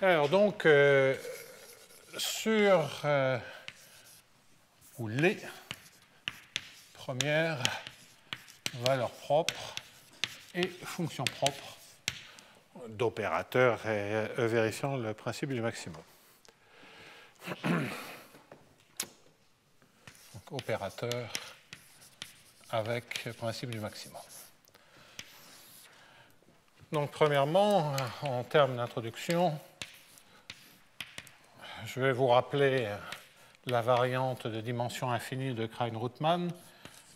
Alors donc, sur ou les premières valeurs propres et fonctions propres d'opérateurs vérifiant le principe du maximum. Donc, opérateur avec le principe du maximum. Donc, premièrement, en termes d'introduction, je vais vous rappeler la variante de dimension infinie de Krein-Rootman,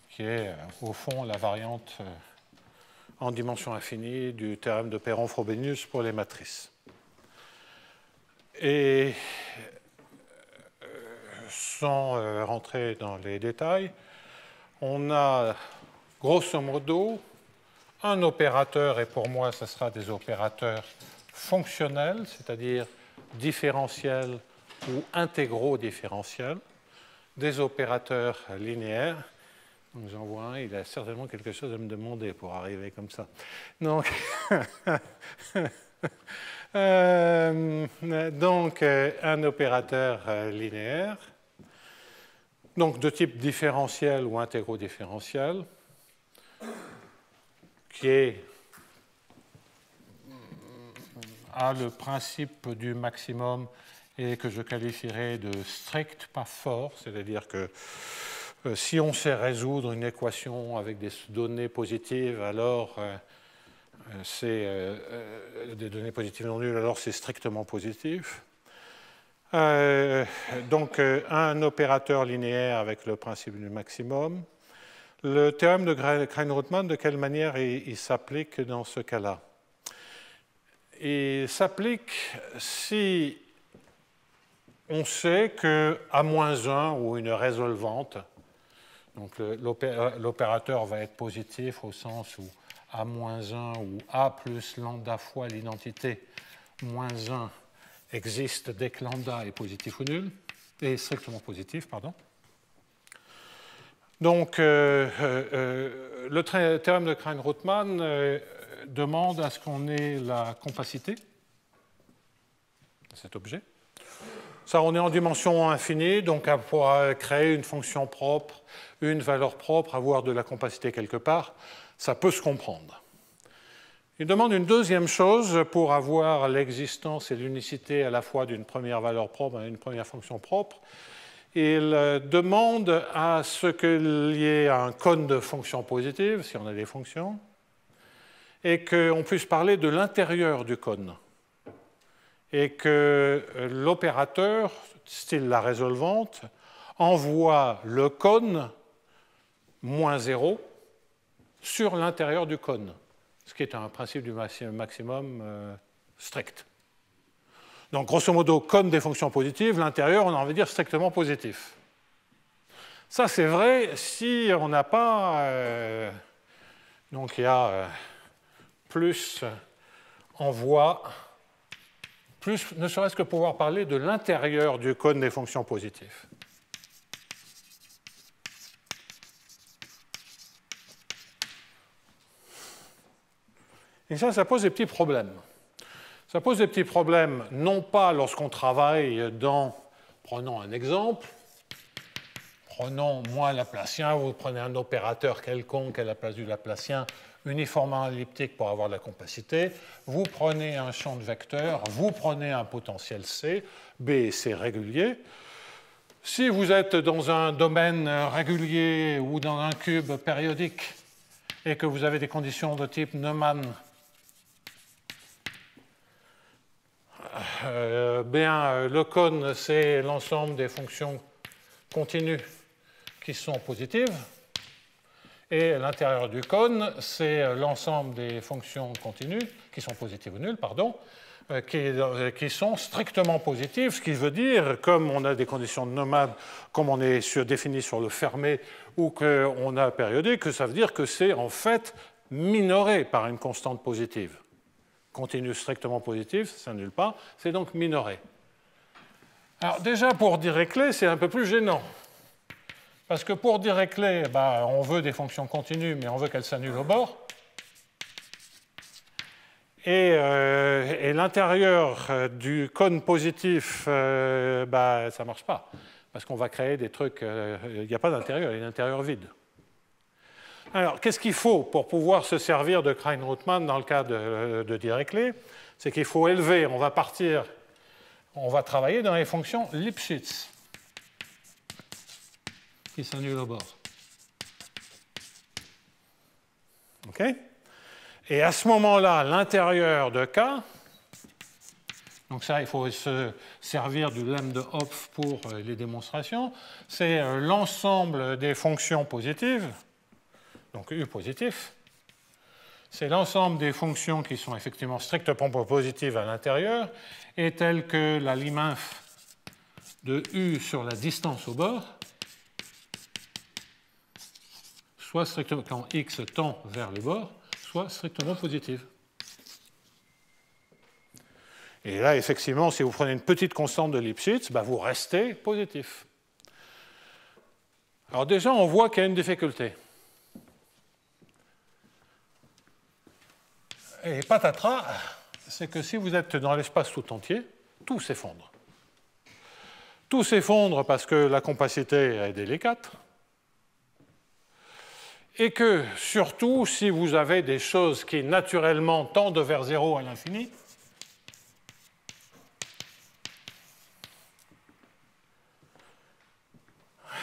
qui est au fond la variante en dimension infinie du théorème de Perron-Frobenius pour les matrices. Et sans rentrer dans les détails, on a grosso modo un opérateur, et pour moi ce sera des opérateurs fonctionnels, c'est-à-dire différentiels ou intégraux différentiels, des opérateurs linéaires. Donc j'en vois un, il a certainement quelque chose à me demander pour arriver comme ça. Donc, un opérateur linéaire, donc de type différentiel ou intégraux différentiel, qui a le principe du maximum et que je qualifierais de strict, pas fort, c'est-à-dire que si on sait résoudre une équation avec des données positives, alors c'est des données positives non nulles, alors c'est strictement positif. Donc un opérateur linéaire avec le principe du maximum. Le théorème de Krein-Rootman, de quelle manière il s'applique dans ce cas-là? Il s'applique si on sait que A-1 ou une résolvante, donc l'opérateur va être positif au sens où A-1 ou A plus lambda fois l'identité moins 1 existe dès que lambda est positif ou nul, et strictement positif, pardon. Donc, le théorème de Krein-Rootman demande à ce qu'on ait la compacité de cet objet. Ça, on est en dimension infinie, donc à pouvoir créer une fonction propre, une valeur propre, avoir de la compacité quelque part, ça peut se comprendre. Il demande une deuxième chose pour avoir l'existence et l'unicité à la fois d'une première valeur propre et d'une première fonction propre. Il demande à ce qu'il y ait un cône de fonctions positives, si on a des fonctions, et qu'on puisse parler de l'intérieur du cône. Et que l'opérateur, style la résolvante, envoie le cône moins 0 sur l'intérieur du cône, ce qui est un principe du maximum strict. Donc, grosso modo, cône des fonctions positives, l'intérieur, on a envie de dire strictement positif. Ça, c'est vrai si on n'a pas... donc, il y a plus envoi, plus ne serait-ce que pouvoir parler de l'intérieur du cône des fonctions positives. Et ça pose des petits problèmes. Ça pose des petits problèmes, non pas lorsqu'on travaille dans... Prenons un exemple. Prenons moins laplacien, vous prenez un opérateur quelconque à la place du laplacien, uniformément elliptique pour avoir de la compacité. Vous prenez un champ de vecteurs, vous prenez un potentiel C, B et C réguliers. Si vous êtes dans un domaine régulier ou dans un cube périodique et que vous avez des conditions de type Neumann, le cône, c'est l'ensemble des fonctions continues qui sont positives. Et l'intérieur du cône, c'est l'ensemble des fonctions continues, qui sont positives ou nulles, pardon, qui sont strictement positives, ce qui veut dire, comme on a des conditions de Neumann, comme on est défini sur le fermé, ou qu'on a périodique, que ça veut dire que c'est en fait minoré par une constante positive. Continu strictement positif, ça s'annule pas, c'est donc minoré. Alors déjà, pour Dirichlet, c'est un peu plus gênant. Parce que pour Dirichlet, on veut des fonctions continues, mais on veut qu'elles s'annulent au bord. Et l'intérieur du cône positif, ça ne marche pas. Parce qu'on va créer des trucs, il n'y a pas d'intérieur, il y a un intérieur vide. Alors, qu'est-ce qu'il faut pour pouvoir se servir de Krein-Rootman dans le cas de Dirichlet? C'est qu'il faut élever, on va travailler dans les fonctions Lipschitz, qui s'annulent au bord. OK? Et à ce moment-là, l'intérieur de K, donc ça, il faut se servir du lemme de Hopf pour les démonstrations, c'est l'ensemble des fonctions positives, donc U positif, c'est l'ensemble des fonctions qui sont effectivement strictement positives à l'intérieur, et telles que la Lim-inf de U sur la distance au bord, soit strictement quand X tend vers le bord, soit strictement positive. Et là, effectivement, si vous prenez une petite constante de Lipschitz, vous restez positif. Alors déjà, on voit qu'il y a une difficulté. Et patatras, c'est que si vous êtes dans l'espace tout entier, tout s'effondre. Tout s'effondre parce que la compacité est délicate. Et que, surtout, si vous avez des choses qui, naturellement, tendent vers 0 à l'infini,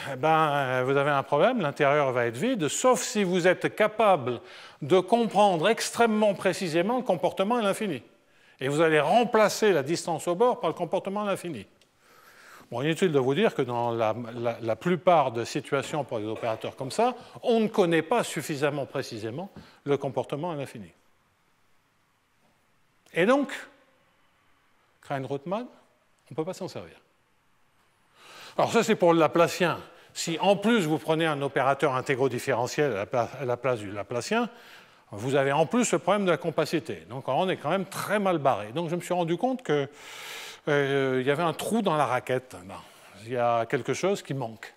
vous avez un problème, l'intérieur va être vide, sauf si vous êtes capable de comprendre extrêmement précisément le comportement à l'infini. Et vous allez remplacer la distance au bord par le comportement à l'infini. Bon, inutile de vous dire que dans la plupart de situations pour des opérateurs comme ça, on ne connaît pas suffisamment précisément le comportement à l'infini. Et donc, Krein-Rootman, on ne peut pas s'en servir. Alors ça, c'est pour le Laplacien. Si en plus vous prenez un opérateur intégro-différentiel à la place du Laplacien, vous avez en plus le problème de la compacité. Donc on est quand même très mal barré. Donc je me suis rendu compte qu'il y avait un trou dans la raquette. Il y a quelque chose qui manque.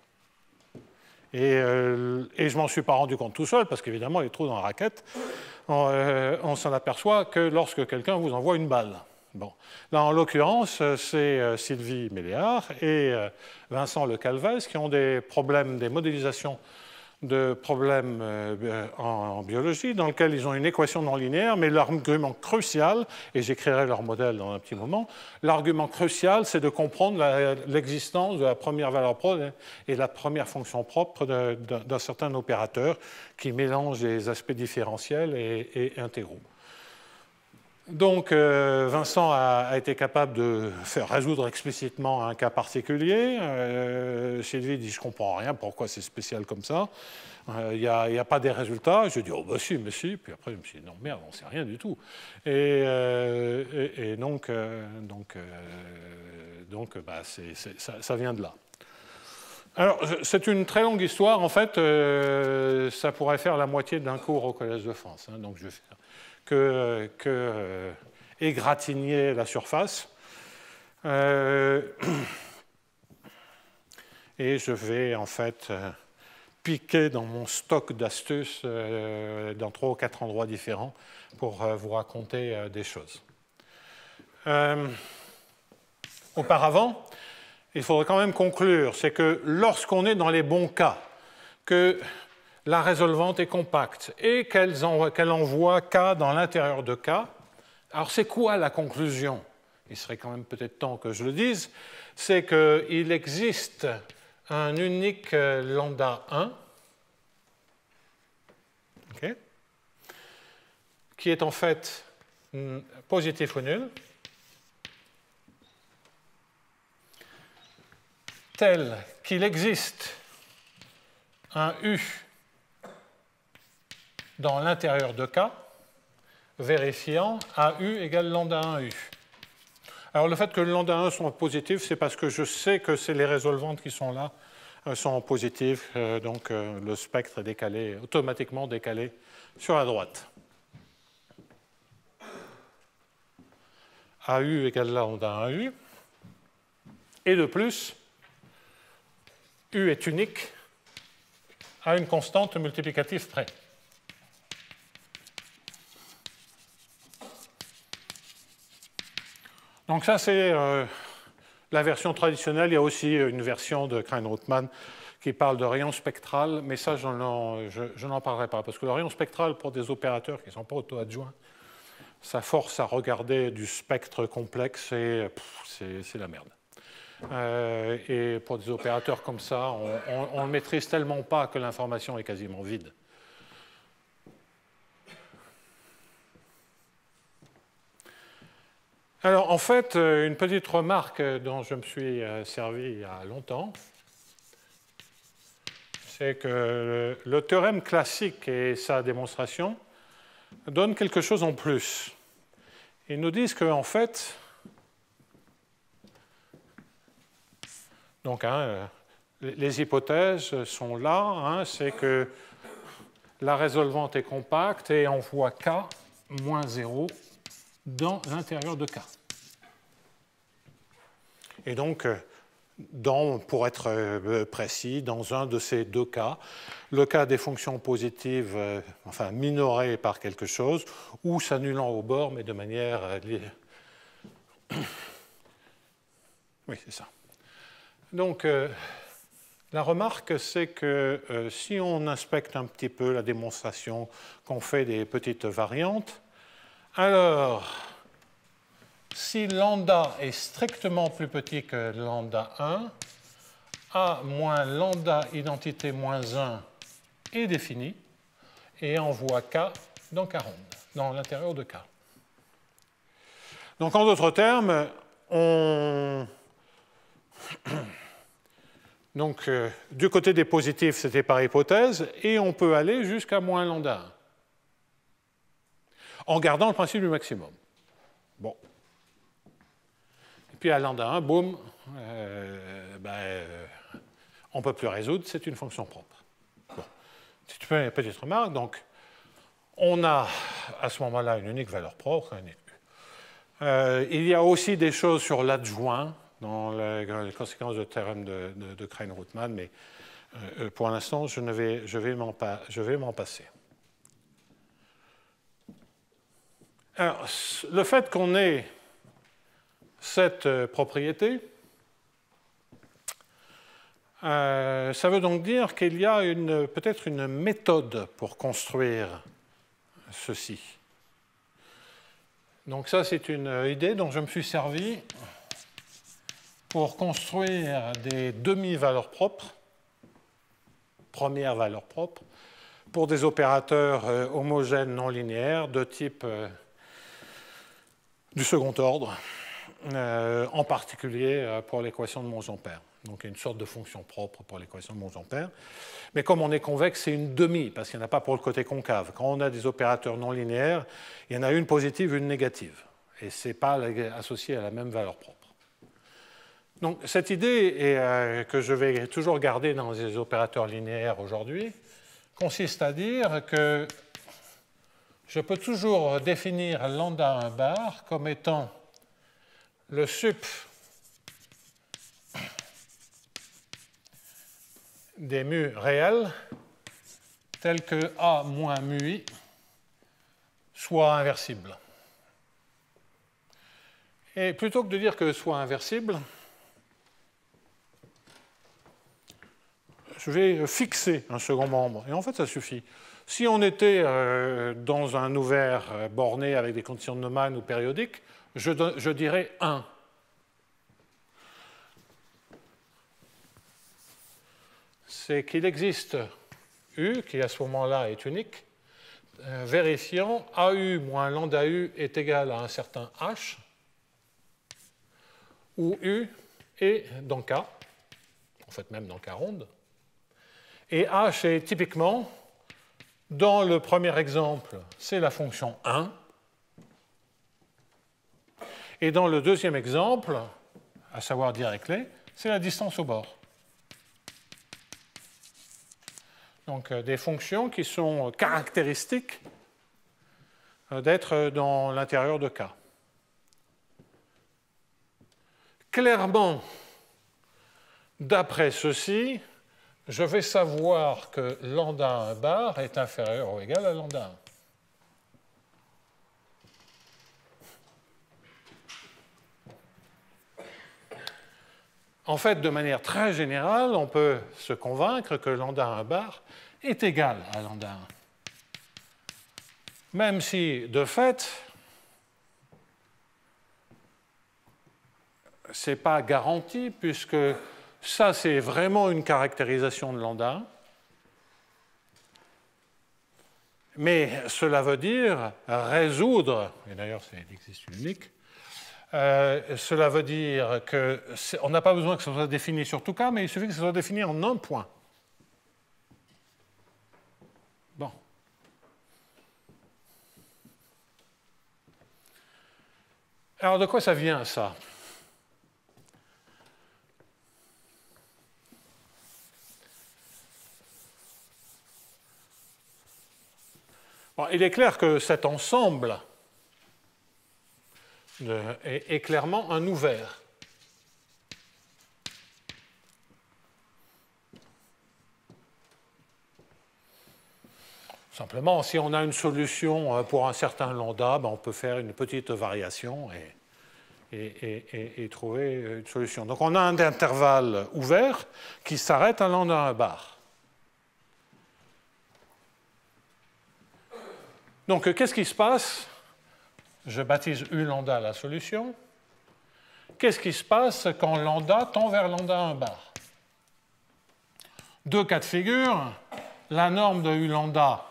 Et je ne m'en suis pas rendu compte tout seul, parce qu'évidemment, les trous dans la raquette, on s'en aperçoit que lorsque quelqu'un vous envoie une balle. Bon. Là, en l'occurrence, c'est Sylvie Méléard et Vincent Le Calvez qui ont des problèmes, des modélisations de problèmes en biologie dans lesquels ils ont une équation non linéaire, mais l'argument crucial, et j'écrirai leur modèle dans un petit moment, l'argument crucial, c'est de comprendre l'existence de la première valeur propre et la première fonction propre d'un certain opérateur qui mélange les aspects différentiels et intégraux. Donc, Vincent a été capable de faire résoudre explicitement un cas particulier. Sylvie dit « je ne comprends rien, pourquoi c'est spécial comme ça ?» Il n'y a pas des résultats. Je dis « oh, bah si, mais si ». Puis après, je me suis dit « non, merde, on ne sait rien du tout ». Et donc ça vient de là. Alors, c'est une très longue histoire. En fait, ça pourrait faire la moitié d'un cours au Collège de France. Hein, donc, je vais faire que égratigner la surface. Et je vais en fait piquer dans mon stock d'astuces dans 3 ou 4 endroits différents pour vous raconter des choses. Auparavant, il faudrait quand même conclure, c'est que lorsqu'on est dans les bons cas, que la résolvante est compacte et qu'elle envoie K dans l'intérieur de K. Alors, c'est quoi la conclusion? Il serait quand même peut-être temps que je le dise. C'est qu'il existe un unique lambda 1 qui est en fait positif ou nul, tel qu'il existe un U dans l'intérieur de K, vérifiant AU égale lambda 1U. Alors le fait que le lambda 1 soit positif, c'est parce que je sais que c'est les résolvantes qui sont là, sont positives, donc le spectre est décalé, automatiquement décalé sur la droite. AU égale lambda 1U. Et de plus, U est unique à une constante multiplicative près. Donc ça, c'est la version traditionnelle. Il y a aussi une version de Krein-Rootman qui parle de rayon spectral, mais ça, je n'en parlerai pas, parce que le rayon spectral, pour des opérateurs qui ne sont pas auto-adjoints, ça force à regarder du spectre complexe et c'est la merde. Et pour des opérateurs comme ça, on ne maîtrise tellement pas que l'information est quasiment vide. Alors, en fait, une petite remarque dont je me suis servi il y a longtemps, c'est que le théorème classique et sa démonstration donnent quelque chose en plus. Ils nous disent qu'en fait, donc, les hypothèses sont là, c'est que la résolvante est compacte et envoie K moins 0 dans l'intérieur de K. Et donc, pour être précis, dans un de ces deux cas, le cas des fonctions positives, enfin minorées par quelque chose, ou s'annulant au bord, mais de manière... Oui, c'est ça. Donc, la remarque, c'est que si on inspecte un petit peu la démonstration, qu'on fait des petites variantes, alors, si lambda est strictement plus petit que lambda 1, A moins lambda identité moins 1 est défini et envoie K dans K ronde, dans l'intérieur de K. Donc, en d'autres termes, donc, du côté des positifs, c'était par hypothèse, et on peut aller jusqu'à moins lambda 1, en gardant le principe du maximum. Bon. Et puis à lambda 1, boum, on ne peut plus résoudre, c'est une fonction propre. Bon. Si tu fais une petite remarque, donc, on a à ce moment-là une unique valeur propre, un U. Il y a aussi des choses sur l'adjoint, dans les conséquences du théorème de Krein-Rootman, mais pour l'instant, je vais m'en passer. Alors, le fait qu'on ait cette propriété, ça veut donc dire qu'il y a peut-être une méthode pour construire ceci. Donc ça, c'est une idée dont je me suis servi pour construire des demi-valeurs propres, premières valeurs propres, pour des opérateurs homogènes non linéaires de type du second ordre, en particulier pour l'équation de Monge-Ampère. Donc il y a une sorte de fonction propre pour l'équation de Monge-Ampère. Mais comme on est convexe, c'est une demi, parce qu'il n'y en a pas pour le côté concave. Quand on a des opérateurs non linéaires, il y en a une positive, une négative. Et ce n'est pas associé à la même valeur propre. Donc cette idée, que je vais toujours garder dans les opérateurs linéaires aujourd'hui, consiste à dire que je peux toujours définir lambda 1 bar comme étant le sup des mu réels tels que A moins mu I soit inversible. Et plutôt que de dire que soit inversible, je vais fixer un second membre. Et en fait, ça suffit. Si on était dans un ouvert borné avec des conditions de Neumann ou périodiques, je dirais 1. C'est qu'il existe U, qui à ce moment-là est unique, vérifiant AU moins lambda U est égal à un certain H, où U est dans K, en fait même dans K ronde, et H est typiquement, dans le premier exemple, c'est la fonction 1, et dans le deuxième exemple, à savoir Dirichlet, c'est la distance au bord. Donc des fonctions qui sont caractéristiques d'être dans l'intérieur de K. Clairement, d'après ceci, je vais savoir que lambda 1 bar est inférieur ou égal à lambda 1. En fait, de manière très générale, on peut se convaincre que lambda 1 bar est égal à lambda 1. Même si, de fait, ce n'est pas garanti, puisque ça, c'est vraiment une caractérisation de lambda 1. Mais cela veut dire résoudre, et d'ailleurs, il existe une unique, cela veut dire qu'on n'a pas besoin que ce soit défini sur tout cas, mais il suffit que ce soit défini en un point. Bon. Alors, de quoi ça vient, ça? Bon, il est clair que cet ensemble est clairement un ouvert. Simplement, si on a une solution pour un certain lambda, ben on peut faire une petite variation et trouver une solution. Donc on a un intervalle ouvert qui s'arrête à lambda 1 bar. Donc qu'est-ce qui se passe? Je baptise U lambda la solution. Qu'est-ce qui se passe quand lambda tend vers lambda 1 bar? Deux cas de figure. La norme de U lambda,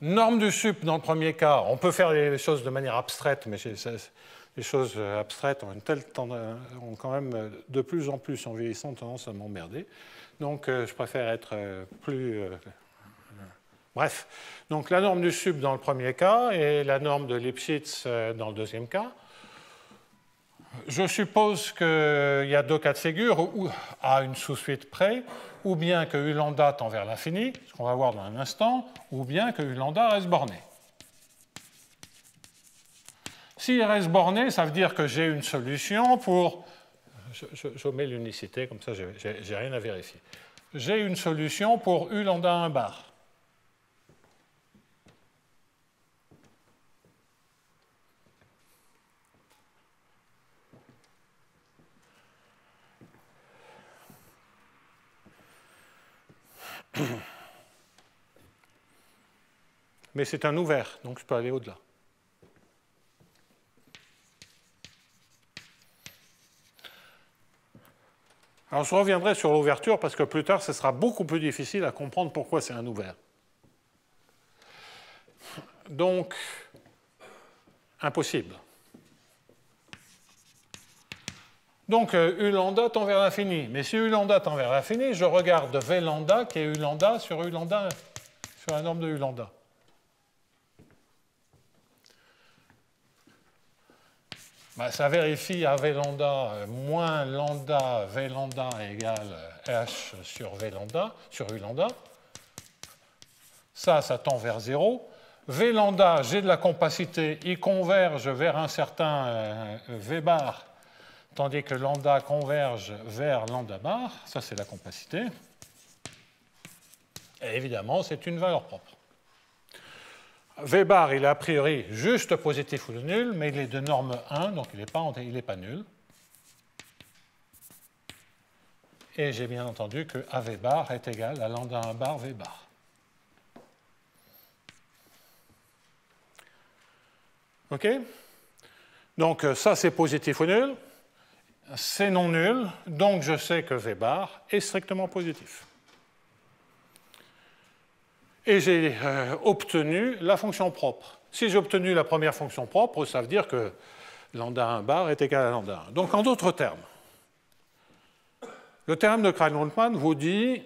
norme du sup dans le premier cas. On peut faire les choses de manière abstraite, mais les choses abstraites ont quand même de plus en plus, en vieillissant, tendance à m'emmerder. Donc je préfère être plus... Bref, donc la norme du sup dans le premier cas et la norme de Lipschitz dans le deuxième cas. Je suppose qu'il y a deux cas de figure, à une sous-suite près, ou bien que U lambda tend vers l'infini, ce qu'on va voir dans un instant, ou bien que U lambda reste borné. S'il reste borné, ça veut dire que j'ai une solution pour... Je mets l'unicité, comme ça, je n'ai rien à vérifier. J'ai une solution pour U lambda 1 bar. Mais c'est un ouvert, donc je peux aller au-delà. Alors je reviendrai sur l'ouverture parce que plus tard, ce sera beaucoup plus difficile à comprendre pourquoi c'est un ouvert. Donc, impossible. Donc, U lambda tend vers l'infini. Mais si U lambda tend vers l'infini, je regarde V lambda qui est U lambda sur U lambda, sur la norme de U lambda. Ben, ça vérifie à V lambda moins lambda V lambda égale H sur V lambda, sur U lambda. Ça tend vers 0. V lambda, j'ai de la compacité, il converge vers un certain V bar, tandis que lambda converge vers lambda bar. Ça, c'est la compacité. Et évidemment, c'est une valeur propre. V bar, il est a priori juste positif ou nul, mais il est de norme 1, donc il n'est pas nul. Et j'ai bien entendu que AV bar est égal à lambda 1 bar V bar. OK? Donc ça, c'est positif ou nul. C'est non nul, donc je sais que V bar est strictement positif. Et j'ai obtenu la fonction propre. Si j'ai obtenu la première fonction propre, ça veut dire que lambda 1 bar est égal à lambda 1. Donc en d'autres termes, le théorème de Krein-Hultman vous dit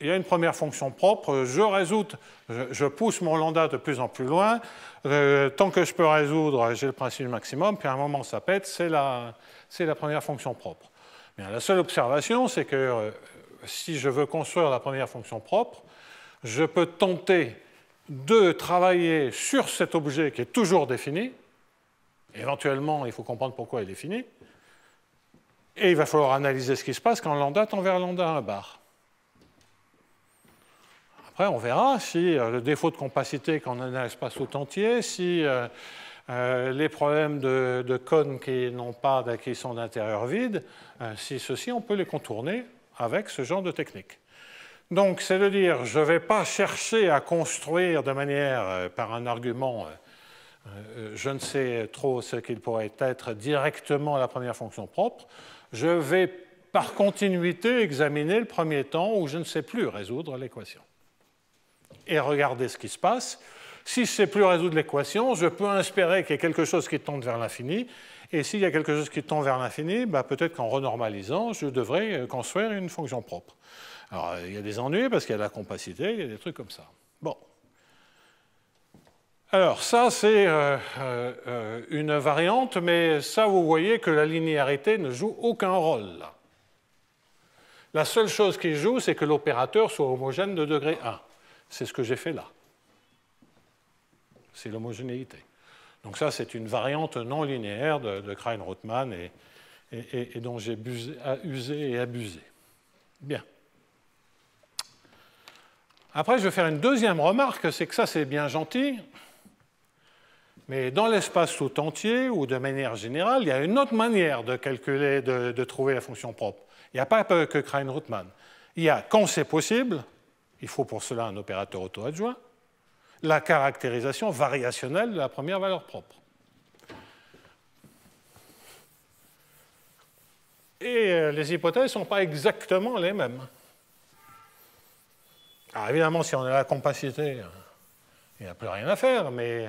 il y a une première fonction propre, je pousse mon lambda de plus en plus loin, tant que je peux résoudre, j'ai le principe du maximum, puis à un moment ça pète, c'est la première fonction propre. Bien, la seule observation, c'est que si je veux construire la première fonction propre, je peux tenter de travailler sur cet objet qui est toujours défini. Éventuellement, il faut comprendre pourquoi il est fini. Et il va falloir analyser ce qui se passe quand lambda tend vers lambda 1 bar. Après, on verra si le défaut de compacité quand on a un espace tout entier, si les problèmes de cônes qui sont d'intérieur vide, si ceux-ci, on peut les contourner avec ce genre de technique. Donc, c'est de dire, je ne vais pas chercher à construire de manière, par un argument, je ne sais trop ce qu'il pourrait être directement la première fonction propre, je vais par continuité examiner le premier temps où je ne sais plus résoudre l'équation. Et regarder ce qui se passe. Si je ne sais plus résoudre l'équation, je peux espérer qu'il y ait quelque chose qui tende vers l'infini. Et s'il y a quelque chose qui tend vers l'infini, peut-être qu'en renormalisant, je devrais construire une fonction propre. Alors, il y a des ennuis parce qu'il y a de la compacité, il y a des trucs comme ça. Bon. Alors, ça, c'est une variante, mais ça, vous voyez que la linéarité ne joue aucun rôle, là. La seule chose qui joue, c'est que l'opérateur soit homogène de degré 1. C'est ce que j'ai fait là. C'est l'homogénéité. Donc ça, c'est une variante non linéaire de Krein-Rootman et dont j'ai usé et abusé. Bien. Après, je vais faire une deuxième remarque, c'est que ça, c'est bien gentil, mais dans l'espace tout entier, ou de manière générale, il y a une autre manière de calculer, de trouver la fonction propre. Il n'y a pas que Krein-Rootman. Il y a, quand c'est possible, il faut pour cela un opérateur auto-adjoint, la caractérisation variationnelle de la première valeur propre. Et les hypothèses ne sont pas exactement les mêmes. Alors évidemment, si on a la compacité, il n'y a plus rien à faire, mais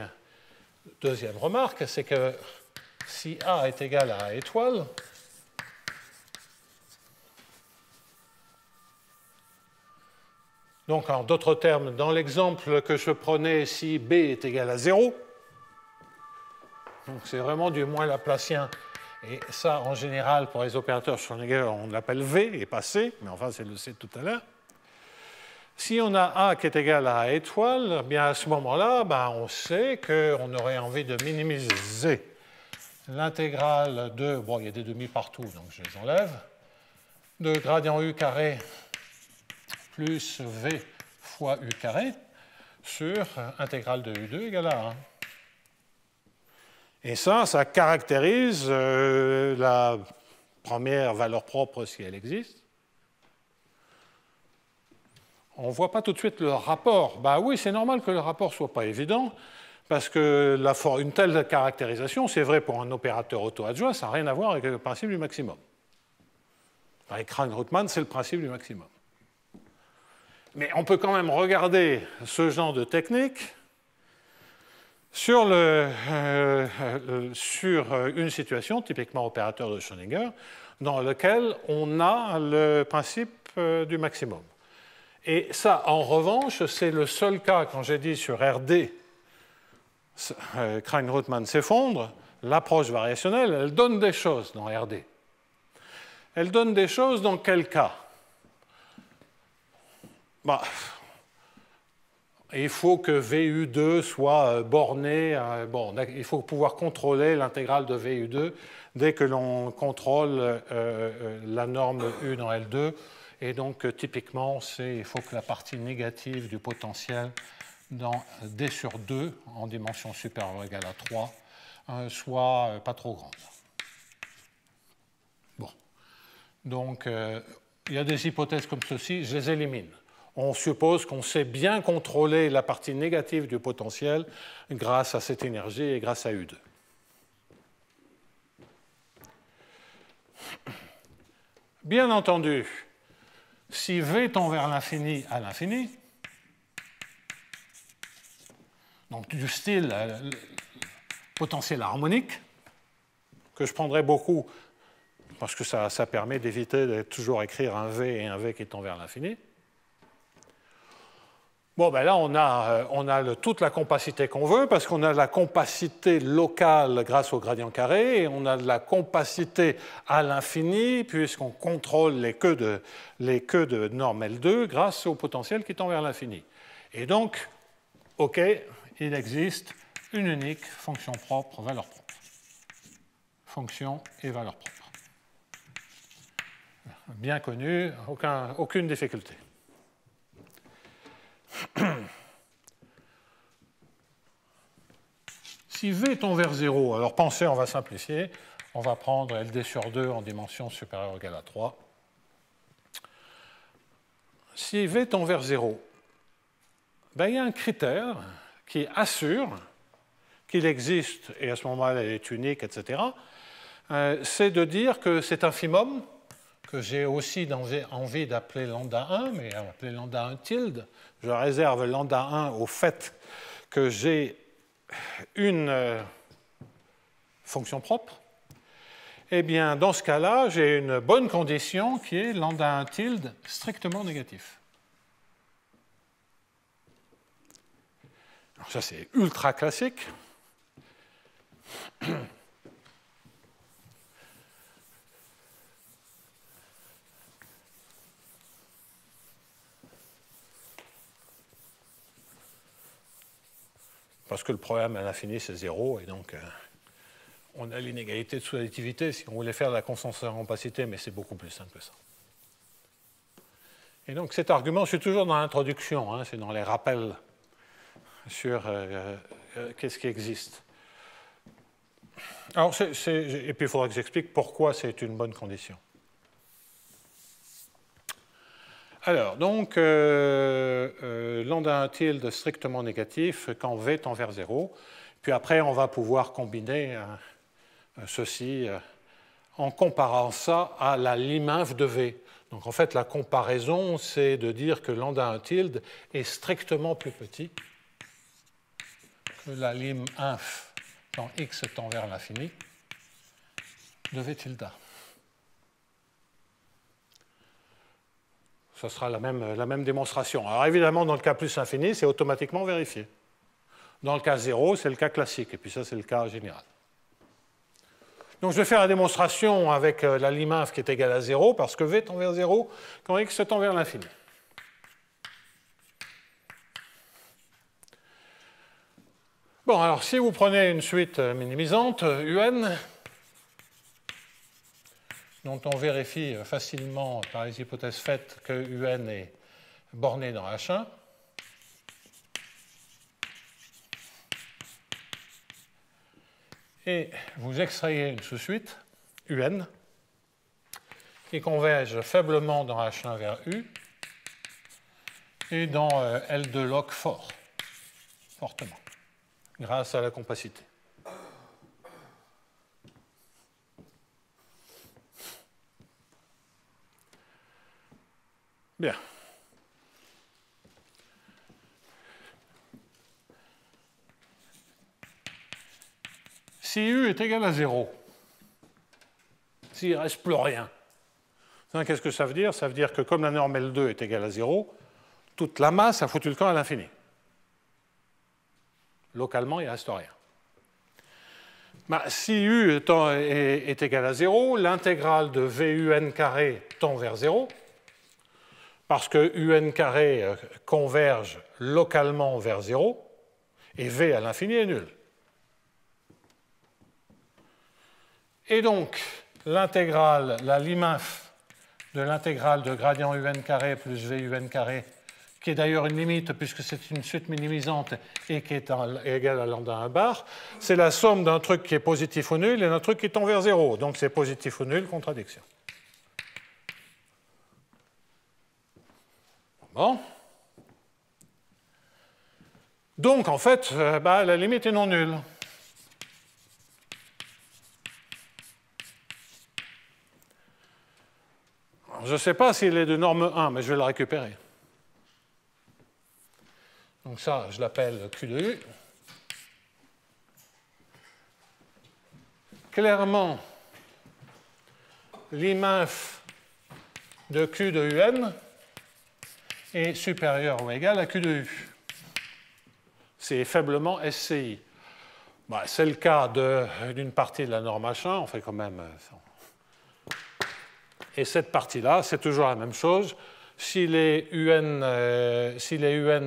deuxième remarque, c'est que si A est égal à A étoile, donc en d'autres termes, dans l'exemple que je prenais, si B est égal à 0, donc c'est vraiment du moins laplacien, et ça en général pour les opérateurs Schrödinger on l'appelle V et pas C, mais enfin c'est le C tout à l'heure. Si on a A qui est égal à A étoile, bien à ce moment-là, on sait qu'on aurait envie de minimiser l'intégrale de, bon il y a des demi partout donc je les enlève, de gradient U carré plus V fois U carré sur intégrale de U2 égale à 1. Et ça caractérise la première valeur propre si elle existe. On ne voit pas tout de suite le rapport. Oui, c'est normal que le rapport ne soit pas évident, parce que une telle caractérisation, c'est vrai pour un opérateur auto-adjoint, ça n'a rien à voir avec le principe du maximum. Avec Krein-Rootman, c'est le principe du maximum. Mais on peut quand même regarder ce genre de technique sur une situation, typiquement opérateur de Schrödinger, dans laquelle on a le principe du maximum. Et ça, en revanche, c'est le seul cas, quand j'ai dit sur RD, Krein-Rootman s'effondre, l'approche variationnelle, elle donne des choses dans RD. Elle donne des choses dans quel cas? Il faut que VU2 soit borné. Il faut pouvoir contrôler l'intégrale de VU2 dès que l'on contrôle la norme U dans L2. Et donc, typiquement, il faut que la partie négative du potentiel dans D sur 2, en dimension supérieure ou égale à 3, soit pas trop grande. Bon. Donc, il y a des hypothèses comme ceci, je les élimine. On suppose qu'on sait bien contrôler la partie négative du potentiel grâce à cette énergie et grâce à U2. Bien entendu, si V tend vers l'infini à l'infini, donc du style potentiel harmonique, que je prendrai beaucoup parce que ça permet d'éviter de toujours écrire un V et un V qui tend vers l'infini. Bon, là, on a toute la compacité qu'on veut, parce qu'on a la compacité locale grâce au gradient carré, et on a de la compacité à l'infini, puisqu'on contrôle les queues de norme L2 grâce au potentiel qui tend vers l'infini. Et donc, OK, il existe une unique fonction propre, valeur propre. Fonction et valeur propre. Bien connu, aucune difficulté. Si V tend vers 0, alors pensez, on va simplifier, on va prendre LD sur 2 en dimension supérieure ou égale à 3. Si V tend vers 0, ben, il y a un critère qui assure qu'il existe, et à ce moment-là, elle est unique, etc., c'est de dire que cet infimum, que j'ai aussi envie d'appeler lambda 1, mais on va appeler lambda 1 tilde, je réserve lambda 1 au fait que j'ai une fonction propre, eh bien, dans ce cas-là, j'ai une bonne condition qui est lambda 1 tilde strictement négatif. Alors ça, c'est ultra classique. Parce que le problème à l'infini, c'est 0, et donc on a l'inégalité de sous-additivité si on voulait faire la constance en compacité, mais c'est beaucoup plus simple que ça. Et donc cet argument, je suis toujours dans l'introduction, hein, c'est dans les rappels sur qu'est-ce qui existe. Alors, et puis il faudra que j'explique pourquoi c'est une bonne condition. Alors, donc, lambda 1 tilde strictement négatif quand V tend vers 0. Puis après, on va pouvoir combiner ceci en comparant ça à la lim-inf de V. Donc, en fait, la comparaison, c'est de dire que lambda 1 tilde est strictement plus petit que la lim-inf quand x tend vers l'infini de V tilde. Ce sera la même démonstration. Alors évidemment, dans le cas plus infini, c'est automatiquement vérifié. Dans le cas 0, c'est le cas classique, et puis ça, c'est le cas général. Donc je vais faire la démonstration avec la lim-inf qui est égale à 0, parce que V tend vers 0 quand x tend vers l'infini. Bon, alors si vous prenez une suite minimisante, UN, dont on vérifie facilement par les hypothèses faites que UN est borné dans H1, et vous extrayez une sous-suite, UN, qui converge faiblement dans H1 vers U, et dans L2 log fortement, grâce à la compacité. Bien. Si U est égal à 0, s'il ne reste plus rien, qu'est-ce que ça veut dire? Ça veut dire que comme la norme L2 est égale à 0, toute la masse a foutu le camp à l'infini. Localement, il ne reste rien. Ben, si U est égal à 0, l'intégrale de VUN carré tend vers 0, parce que UN carré converge localement vers 0, et V à l'infini est nul. Et donc, l'intégrale, la lim-inf de l'intégrale de gradient UN carré plus VUN carré, qui est d'ailleurs une limite puisque c'est une suite minimisante et qui est égale à lambda 1 bar, c'est la somme d'un truc qui est positif ou nul et d'un truc qui tend vers 0. Donc c'est positif ou nul, contradiction. Bon. Donc en fait, la limite est non nulle. Je ne sais pas s'il est de norme 1, mais je vais le récupérer. Donc ça, je l'appelle Q de U. Clairement, lim-inf de Q de UN est supérieur ou égal à Q de U. C'est faiblement SCI. C'est le cas d'une partie de la norme H1, on fait quand même... Et cette partie-là, c'est toujours la même chose. Si les UN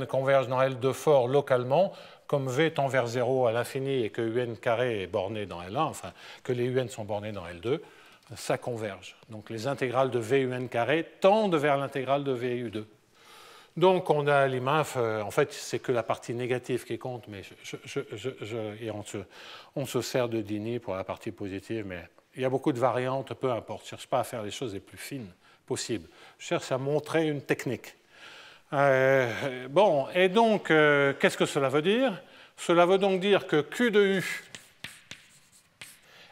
convergent dans L2 fort localement, comme V tend vers 0 à l'infini et que UN carré est borné dans L1, enfin que les UN sont bornés dans L2, ça converge. Donc les intégrales de VUN carré tendent vers l'intégrale de VU2. Donc on a l'IMAF, en fait c'est que la partie négative qui compte, mais et on se sert de Dini pour la partie positive, mais il y a beaucoup de variantes, peu importe. Je ne cherche pas à faire les choses les plus fines possibles. Je cherche à montrer une technique. Bon, et donc qu'est-ce que cela veut dire? Cela veut donc dire que Q de U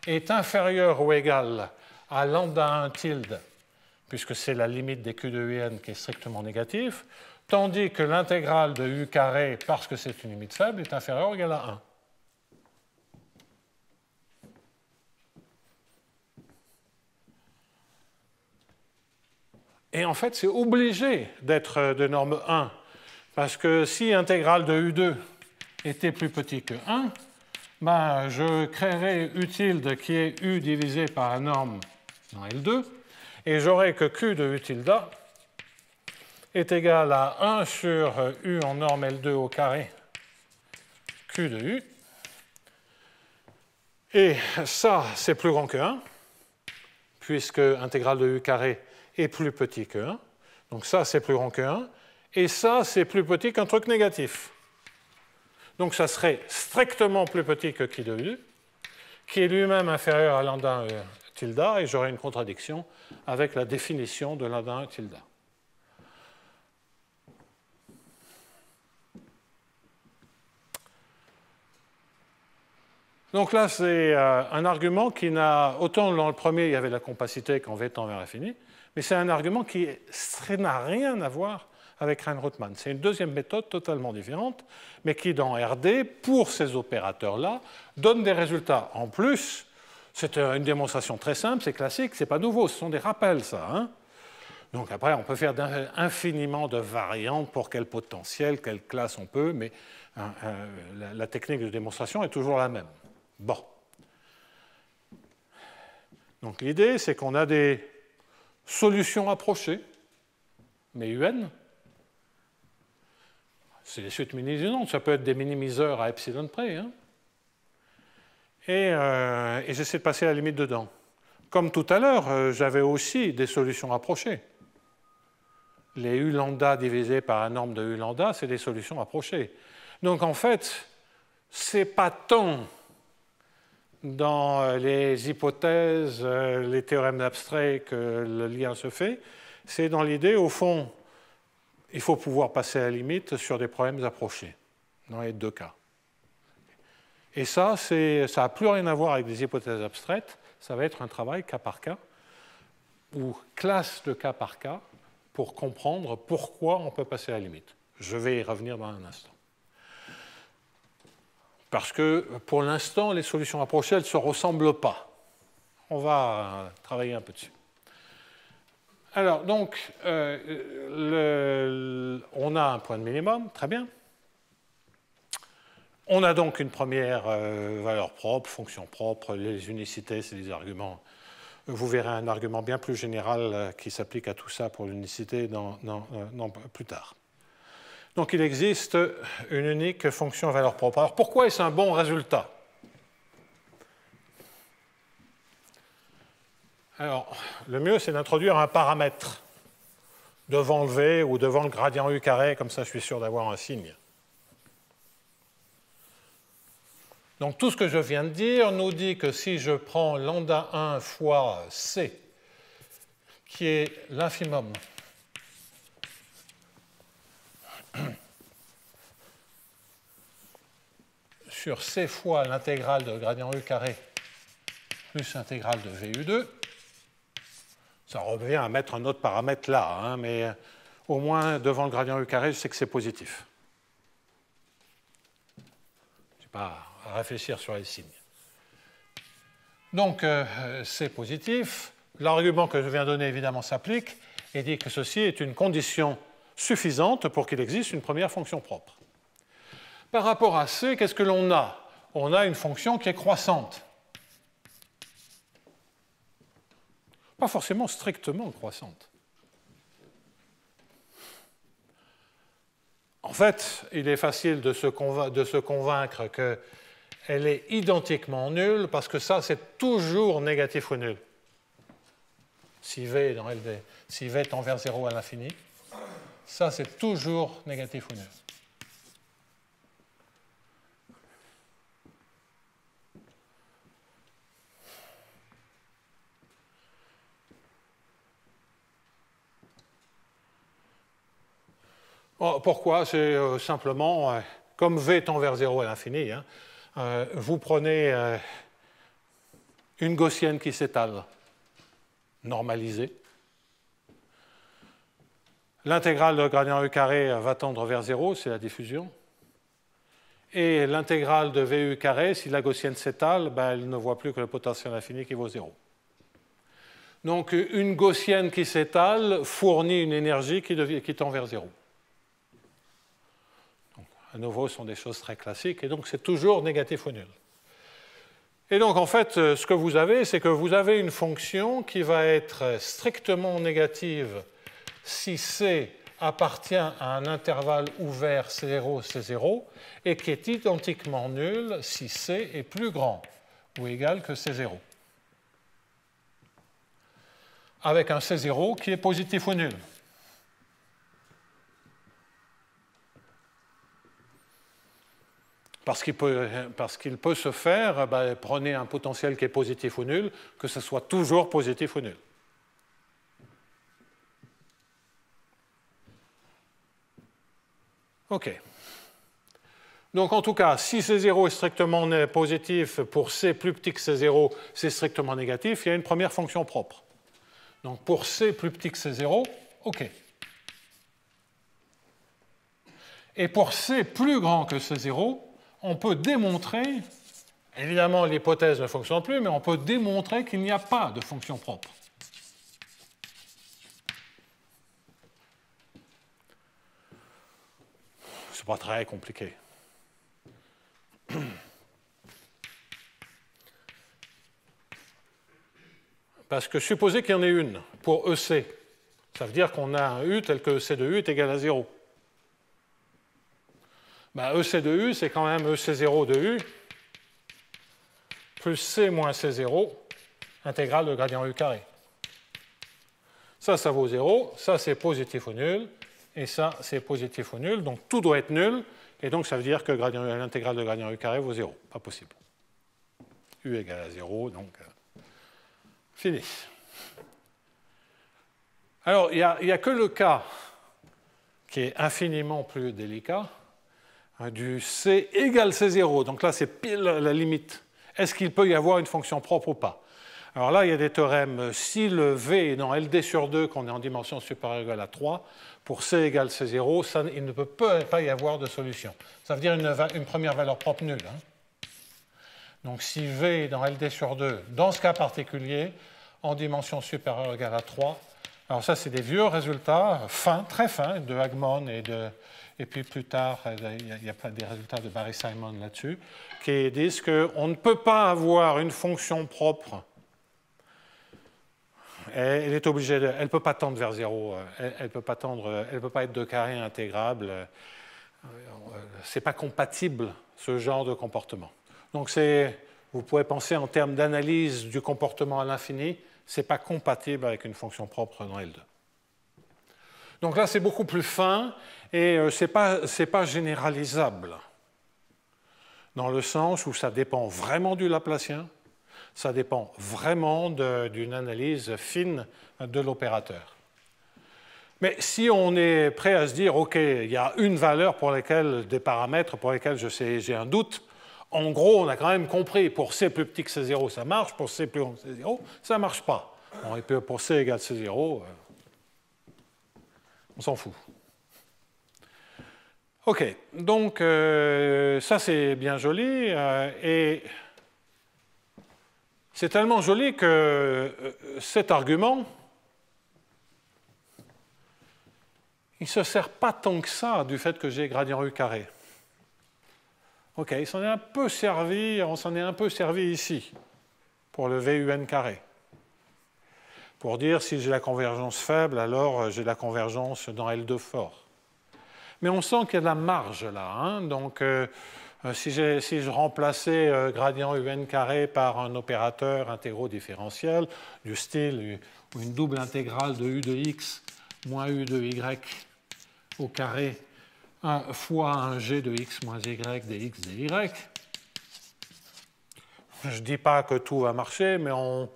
est inférieur ou égal à lambda 1 tilde, puisque c'est la limite des Q de UN qui est strictement négative, tandis que l'intégrale de U carré, parce que c'est une limite faible, est inférieure ou égale à 1. Et en fait, c'est obligé d'être de norme 1, parce que si l'intégrale de U2 était plus petit que 1, ben, je créerais U tilde qui est U divisé par la norme dans L2, et j'aurai que Q de U tilde est égal à 1 sur U en norme L2 au carré Q de U. Et ça, c'est plus grand que 1, puisque l'intégrale de U carré est plus petit que 1. Donc ça, c'est plus grand que 1. Et ça, c'est plus petit qu'un truc négatif. Donc ça serait strictement plus petit que Q de U, qui est lui-même inférieur à lambda tilde, et j'aurai une contradiction avec la définition de lambda tilde. Donc là, c'est un argument qui n'a, autant dans le premier, il y avait la compacité qu'en V tend vers l'infini, mais c'est un argument qui n'a rien à voir avec Rein-Rothman. C'est une deuxième méthode totalement différente, mais qui, dans RD, pour ces opérateurs-là, donne des résultats. En plus, c'est une démonstration très simple, c'est classique, c'est pas nouveau, ce sont des rappels, ça. Hein. Donc après, on peut faire infiniment de variantes pour quel potentiel, quelle classe on peut, mais la technique de démonstration est toujours la même. Bon. Donc l'idée, c'est qu'on a des solutions approchées, mais UN. C'est des suites minimiseurs, ça peut être des minimiseurs à epsilon près. Hein. Et j'essaie de passer la limite dedans. Comme tout à l'heure, j'avais aussi des solutions approchées. Les U lambda divisés par la norme de U lambda, c'est des solutions approchées. Donc en fait, ce n'est pas tant dans les hypothèses, les théorèmes d'abstrait que le lien se fait, c'est dans l'idée, au fond, il faut pouvoir passer à la limite sur des problèmes approchés, dans les deux cas. Et ça n'a plus rien à voir avec des hypothèses abstraites, ça va être un travail cas par cas, ou classe de cas par cas, pour comprendre pourquoi on peut passer à la limite. Je vais y revenir dans un instant. Parce que pour l'instant, les solutions approchées, elles ne se ressemblent pas. On va travailler un peu dessus. Alors, donc, on a un point de minimum, très bien. On a donc une première valeur propre, fonction propre, les unicités, c'est des arguments. Vous verrez un argument bien plus général qui s'applique à tout ça pour l'unicité plus tard. Donc il existe une unique fonction valeur propre. Alors pourquoi est-ce un bon résultat? Alors, le mieux, c'est d'introduire un paramètre devant le V ou devant le gradient U carré, comme ça je suis sûr d'avoir un signe. Donc tout ce que je viens de dire nous dit que si je prends lambda 1 fois C, qui est l'infimum sur C fois l'intégrale de gradient U carré plus l'intégrale de VU2, ça revient à mettre un autre paramètre là, hein, mais au moins devant le gradient U carré, je sais que c'est positif. Je n'ai pas à réfléchir sur les signes. Donc c'est positif. L'argument que je viens de donner, évidemment, s'applique et dit que ceci est une condition suffisante pour qu'il existe une première fonction propre. Par rapport à C, qu'est-ce que l'on a? On a une fonction qui est croissante. Pas forcément strictement croissante. En fait, il est facile de se convaincre qu'elle est identiquement nulle, parce que ça, c'est toujours négatif ou nul. Si V dans LV, si V tend vers 0 à l'infini, Ça, c'est toujours négatif ou nul. Pourquoi? C'est simplement, comme V tend vers 0 à l'infini, hein, vous prenez une gaussienne qui s'étale, normalisée. L'intégrale de gradient U carré va tendre vers 0, c'est la diffusion. Et l'intégrale de VU carré, si la gaussienne s'étale, ben, elle ne voit plus que le potentiel infini qui vaut 0. Donc une gaussienne qui s'étale fournit une énergie qui tend vers 0. Donc, à nouveau, ce sont des choses très classiques, et donc c'est toujours négatif ou nul. Et donc en fait, ce que vous avez, c'est que vous avez une fonction qui va être strictement négative si C appartient à un intervalle ouvert C0, C0, et qui est identiquement nulle si C est plus grand ou égal que C0. Avec un C0 qui est positif ou nul. Parce qu'il peut se faire, ben, prenez un potentiel qui est positif ou nul, que ce soit toujours positif ou nul. OK. Donc en tout cas, si C0 est strictement positif, pour C plus petit que C0, c'est strictement négatif, il y a une première fonction propre. Donc pour C plus petit que C0, OK. Et pour C plus grand que C0, on peut démontrer, évidemment l'hypothèse ne fonctionne plus, mais on peut démontrer qu'il n'y a pas de fonction propre. C'est pas très compliqué. Parce que supposez qu'il y en ait une pour EC. Ça veut dire qu'on a un U tel que EC de U est égal à 0. Ben, EC de U, c'est quand même EC0 de U plus C moins C0 intégrale de gradient U carré. Ça vaut 0. Ça, c'est positif ou nul. Et ça, c'est positif ou nul. Donc, tout doit être nul. Et donc, ça veut dire que l'intégrale de gradient U carré vaut 0. Pas possible. U égale à 0, donc fini. Alors, il n'y a que le cas qui est infiniment plus délicat, du C égale C0. Donc là, c'est pile la limite. Est-ce qu'il peut y avoir une fonction propre ou pas? Alors là, il y a des théorèmes. Si le V est dans LD sur 2, qu'on est en dimension supérieure ou égale à 3, pour C égale C0, il ne peut pas y avoir de solution. Ça veut dire une première valeur propre nulle. Hein. Donc si V est dans LD sur 2, dans ce cas particulier, en dimension supérieure ou égale à 3, alors ça, c'est des vieux résultats, très fins, de Hagmann et puis plus tard, il y a pas des résultats de Barry Simon là-dessus, qui disent qu'on ne peut pas avoir une fonction propre. Elle est obligée elle ne peut pas tendre vers 0, elle ne peut pas être de carré intégrable. Ce n'est pas compatible, ce genre de comportement. Donc vous pouvez penser en termes d'analyse du comportement à l'infini, ce n'est pas compatible avec une fonction propre dans L2. Donc là, c'est beaucoup plus fin et ce n'est pas généralisable, dans le sens où ça dépend vraiment du Laplacien, ça dépend vraiment d'une analyse fine de l'opérateur. Mais si on est prêt à se dire, OK, il y a une valeur pour laquelle, des paramètres pour lesquels j'ai un doute, en gros, on a quand même compris, pour C plus petit que C0, ça marche, pour C plus grand que C0, ça ne marche pas. Bon, et puis pour C égale C0, on s'en fout. OK, donc ça c'est bien joli, et c'est tellement joli que cet argument, il ne se sert pas tant que ça du fait que j'ai gradient U carré. OK, on s'en est un peu servi ici, pour le VUN carré. Pour dire si j'ai la convergence faible, alors j'ai la convergence dans L2 fort. Mais on sent qu'il y a de la marge là. Hein, donc, si je remplaçais gradient UN carré par un opérateur intégro-différentiel du style ou une double intégrale de U de x moins U de y au carré fois un g de x moins y dx dy. Je ne dis pas que tout va marcher, mais on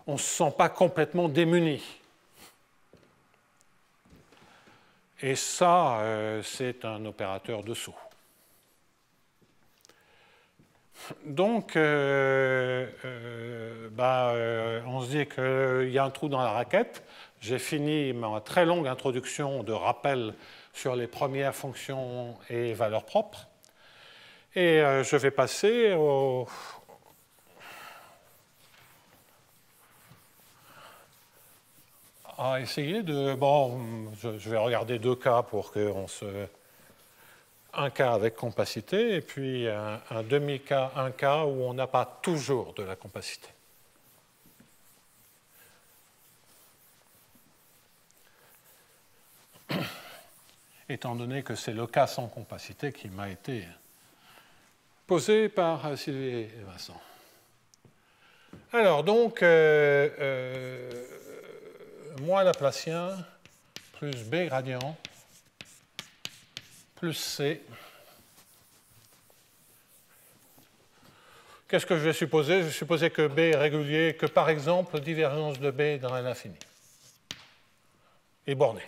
ne se sent pas complètement démuni. Et ça, c'est un opérateur de saut. Donc, on se dit qu'il y a un trou dans la raquette. J'ai fini ma très longue introduction de rappel sur les premières fonctions et valeurs propres. Et je vais passer à essayer de... Bon, je vais regarder deux cas pour qu'on se... Un cas avec compacité et puis un demi-cas, un cas où on n'a pas toujours de la compacité. Étant donné que c'est le cas sans compacité qui m'a été posé par Sylvie et Vincent. Alors, donc, moins laplacien plus B gradient plus C. Qu'est-ce que je vais supposer? Je vais supposer que B est régulier, que par exemple, divergence de B dans l'infini est bornée.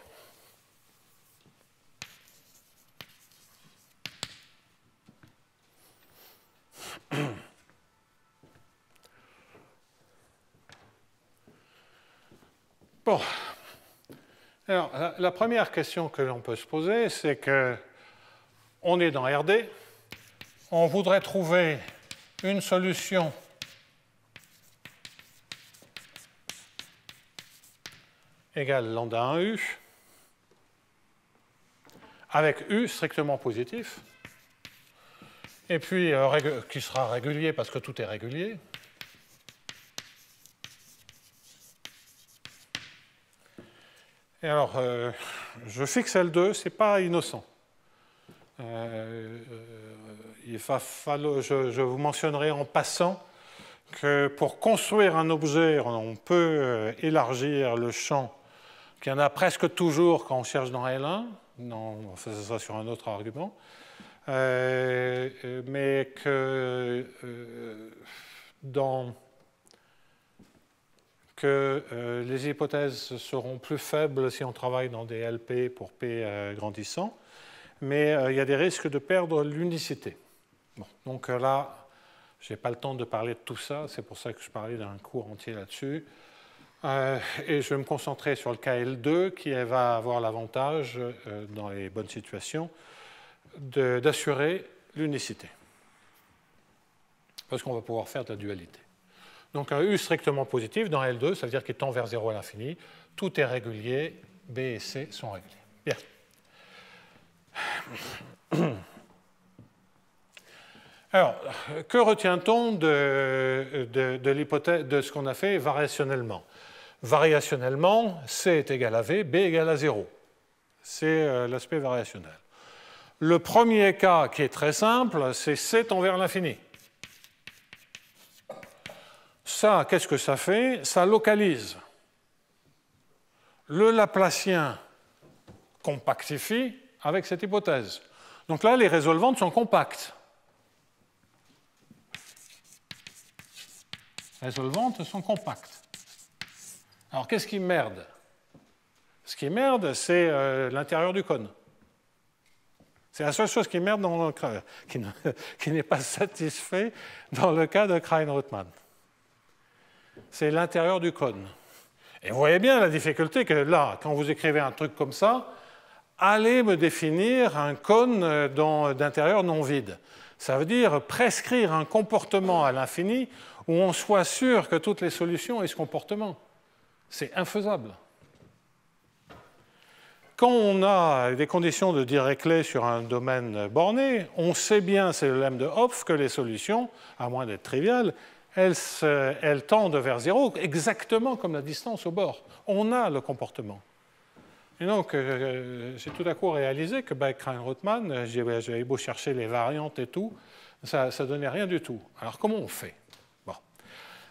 Bon. Alors, la première question que l'on peut se poser, c'est que on est dans RD, on voudrait trouver une solution égale lambda 1U, avec U strictement positif, et puis qui sera régulier parce que tout est régulier. Et alors, je fixe L2, ce n'est pas innocent. Je vous mentionnerai en passant que pour construire un objet, on peut élargir le champ, qu'il y en a presque toujours quand on cherche dans L1. Non, on fait ça sur un autre argument. Mais que les hypothèses seront plus faibles si on travaille dans des LP pour P grandissant. Mais il y a des risques de perdre l'unicité. Bon, donc là, je n'ai pas le temps de parler de tout ça, c'est pour ça que je parlais d'un cours entier là-dessus. Et je vais me concentrer sur le cas L2 qui va avoir l'avantage, dans les bonnes situations, d'assurer l'unicité. Parce qu'on va pouvoir faire de la dualité. Donc un U strictement positif dans L2, ça veut dire qu'il tend vers 0 à l'infini. Tout est régulier, B et C sont réguliers. Bien. Alors, que retient-on de l'hypothèse de ce qu'on a fait variationnellement? Variationnellement, C est égal à V, B égale à 0. C'est l'aspect variationnel. Le premier cas, qui est très simple, c'est C tend vers l'infini. Ça, qu'est-ce que ça fait? Ça localise le Laplacien compactifie avec cette hypothèse. Donc là, les résolvantes sont compactes. Les résolvantes sont compactes. Alors, qu'est-ce qui merde? Ce qui merde, c'est l'intérieur du cône. C'est la seule chose qui merde qui n'est pas satisfait dans le cas de Krein-Rothman. C'est l'intérieur du cône. Et vous voyez bien la difficulté que là, quand vous écrivez un truc comme ça, allez me définir un cône d'intérieur non vide. Ça veut dire prescrire un comportement à l'infini où on soit sûr que toutes les solutions aient ce comportement. C'est infaisable. Quand on a des conditions de Dirichlet sur un domaine borné, on sait bien, c'est le lemme de Hopf, que les solutions, à moins d'être triviales, elles tendent vers 0, exactement comme la distance au bord. On a le comportement. Et donc, j'ai tout à coup réalisé que Krein-Rothman, j'avais beau chercher les variantes et tout, ça ne donnait rien du tout. Alors, comment on fait? Bon.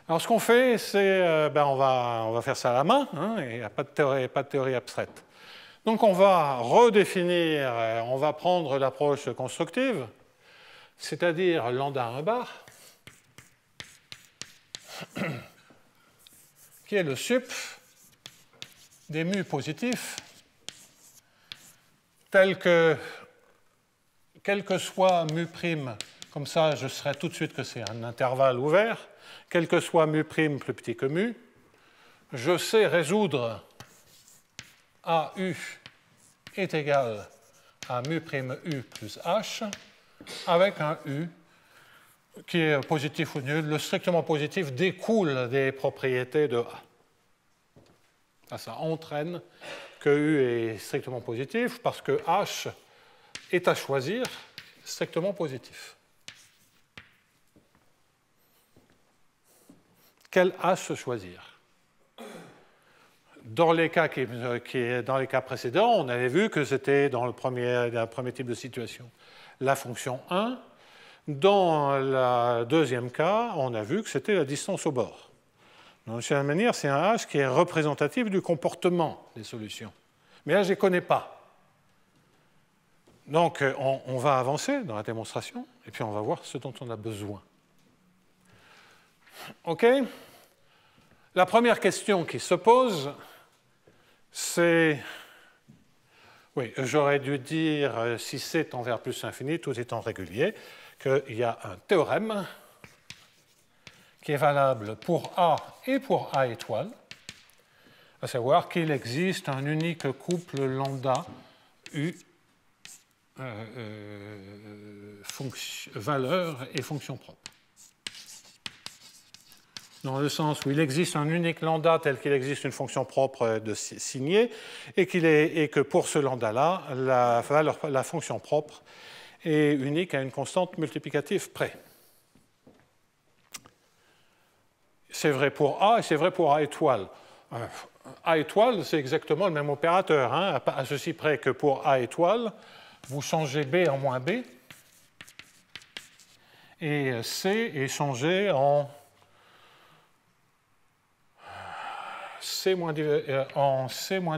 Alors, ce qu'on fait, c'est, on va faire ça à la main, hein, et il n'y a pas de théorie abstraite. Donc on va redéfinir, on va prendre l'approche constructive, c'est-à-dire lambda 1 bar, qui est le sup des mu positifs, tel que, quel que soit mu prime, comme ça je saurai tout de suite que c'est un intervalle ouvert, quel que soit mu prime plus petit que mu, je sais résoudre AU est égal à mu prime U plus H avec un U qui est positif ou nul. Le strictement positif découle des propriétés de A. Ça entraîne que U est strictement positif parce que H est à choisir strictement positif. Quel H choisir? Dans les cas précédents, on avait vu que c'était dans le premier type de situation la fonction 1. Dans le deuxième cas, on a vu que c'était la distance au bord. Donc, de cette manière, c'est un H qui est représentatif du comportement des solutions. Mais là, je ne les connais pas. Donc, on va avancer dans la démonstration, et puis on va voir ce dont on a besoin. OK? La première question qui se pose, c'est... Oui, j'aurais dû dire, si C tend vers plus infini, tout étant régulier, qu'il y a un théorème qui est valable pour A et pour A étoile, à savoir qu'il existe un unique couple lambda U valeur et fonction propre. Dans le sens où il existe un unique lambda tel qu'il existe une fonction propre de signée et que pour ce lambda-là, la fonction propre est unique à une constante multiplicative près. C'est vrai pour A et c'est vrai pour A étoile. A étoile, c'est exactement le même opérateur, hein, à ceci près que pour A étoile, vous changez B en moins B et C est changé en C moins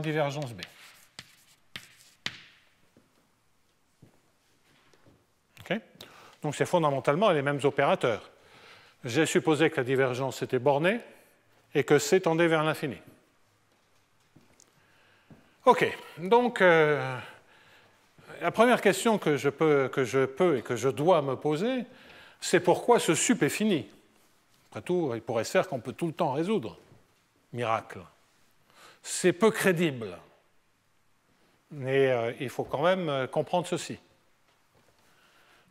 divergence B. Okay? Donc c'est fondamentalement les mêmes opérateurs. J'ai supposé que la divergence était bornée et que C tendait vers l'infini. OK. Donc la première question que je peux et que je dois me poser, c'est pourquoi ce sup est fini. Après tout, il pourrait se faire qu'on peut tout le temps résoudre. Miracle. C'est peu crédible. Mais il faut quand même comprendre ceci.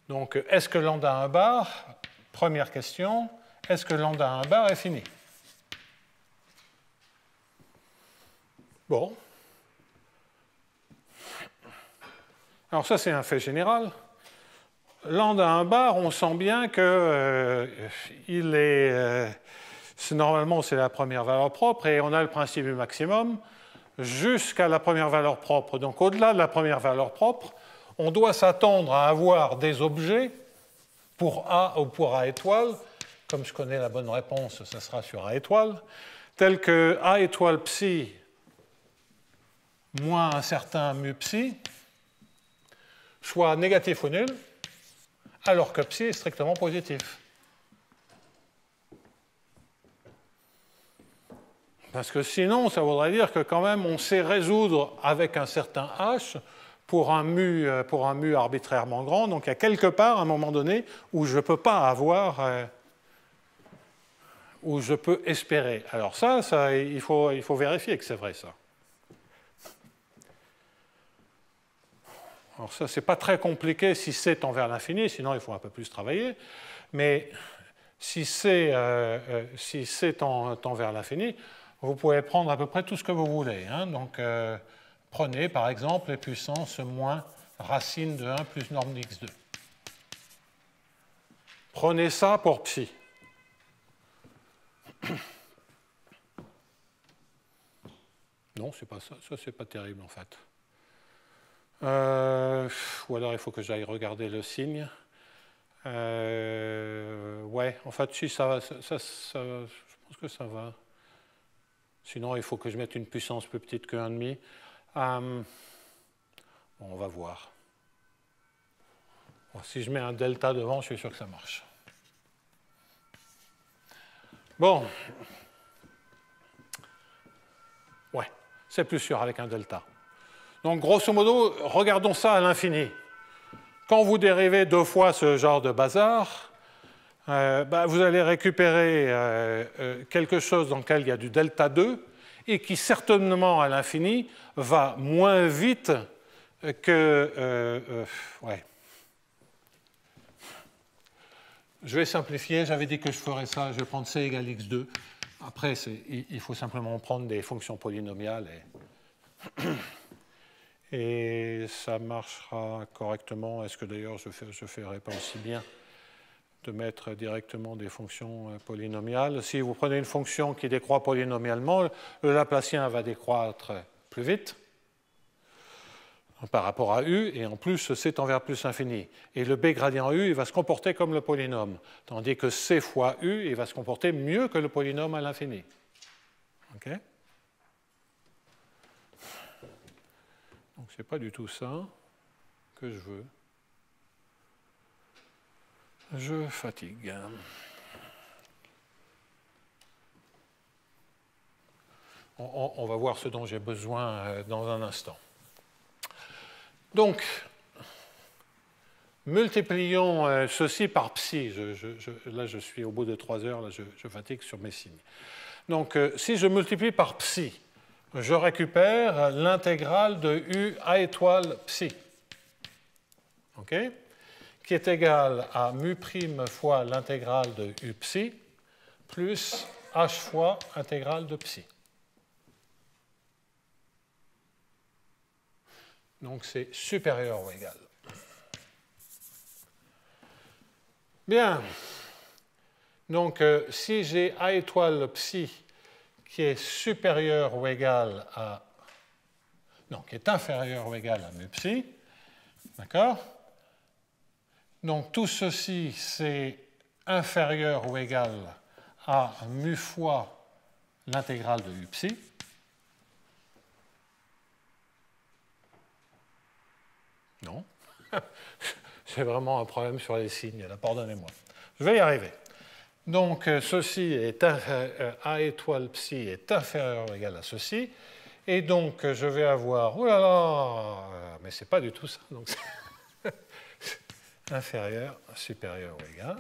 Donc, est-ce que lambda 1 bar, première question, est-ce que lambda 1 bar est fini? Bon. Alors ça, c'est un fait général. Lambda 1 bar, on sent bien que il est... Normalement, c'est la première valeur propre et on a le principe du maximum jusqu'à la première valeur propre. Donc, au-delà de la première valeur propre, on doit s'attendre à avoir des objets pour A ou pour A étoile. Comme je connais la bonne réponse, ça sera sur A étoile, tels que A étoile psi moins un certain mu psi soit négatif ou nul, alors que psi est strictement positif. Parce que sinon, ça voudrait dire que quand même, on sait résoudre avec un certain h pour un mu arbitrairement grand. Donc il y a quelque part, à un moment donné, où je ne peux pas avoir, où je peux espérer. Alors ça il faut vérifier que c'est vrai, ça. Alors ça, c'est pas très compliqué si C tend vers l'infini, sinon il faut un peu plus travailler. Mais si C tend vers l'infini, vous pouvez prendre à peu près tout ce que vous voulez. Hein. Donc, prenez par exemple les puissances moins racine de 1 plus norme d'x2. Prenez ça pour psi. Non, c'est pas ça. Ça, c'est pas terrible en fait. Ou alors il faut que j'aille regarder le signe. Ouais, en fait, si ça va, je pense que ça va. Sinon, il faut que je mette une puissance plus petite que 1,5. Bon, on va voir. Bon, si je mets un delta devant, je suis sûr que ça marche. Bon. Ouais, c'est plus sûr avec un delta. Donc, grosso modo, regardons ça à l'infini. Quand vous dérivez 2 fois ce genre de bazar, vous allez récupérer quelque chose dans lequel il y a du delta 2 et qui, certainement à l'infini, va moins vite que... ouais. Je vais simplifier, j'avais dit que je ferais ça, je vais prendre c égale x2. Après, il faut simplement prendre des fonctions polynomiales et ça marchera correctement. Est-ce que d'ailleurs je ne ferai pas aussi bien de mettre directement des fonctions polynomiales? Si vous prenez une fonction qui décroît polynomialement, le Laplacien va décroître plus vite par rapport à u, et en plus, c tend vers plus l'infini. Et le b gradient u, il va se comporter comme le polynôme, tandis que c fois u, il va se comporter mieux que le polynôme à l'infini. OK? Donc, ce n'est pas du tout ça que je veux. Je fatigue. On va voir ce dont j'ai besoin dans un instant. Donc, multiplions ceci par psi. Là, je suis au bout de 3 heures, là, je fatigue sur mes signes. Donc, si je multiplie par psi, je récupère l'intégrale de u a étoile psi, okay, qui est égale à mu' fois l'intégrale de u psi plus h fois intégrale de psi. Donc, c'est supérieur ou égal. Bien. Donc, si j'ai a étoile psi qui est supérieur ou égal à... Non, qui est inférieur ou égal à mu psi, d'accord? Donc, tout ceci, c'est inférieur ou égal à mu fois l'intégrale de u psi. Non. J'ai vraiment un problème sur les signes, là, pardonnez-moi. Je vais y arriver. Donc, ceci est a étoile psi est inférieur ou égal à ceci. Et donc, je vais avoir... Oh là là, mais ce n'est pas du tout ça. Donc, inférieur, supérieur ou égal.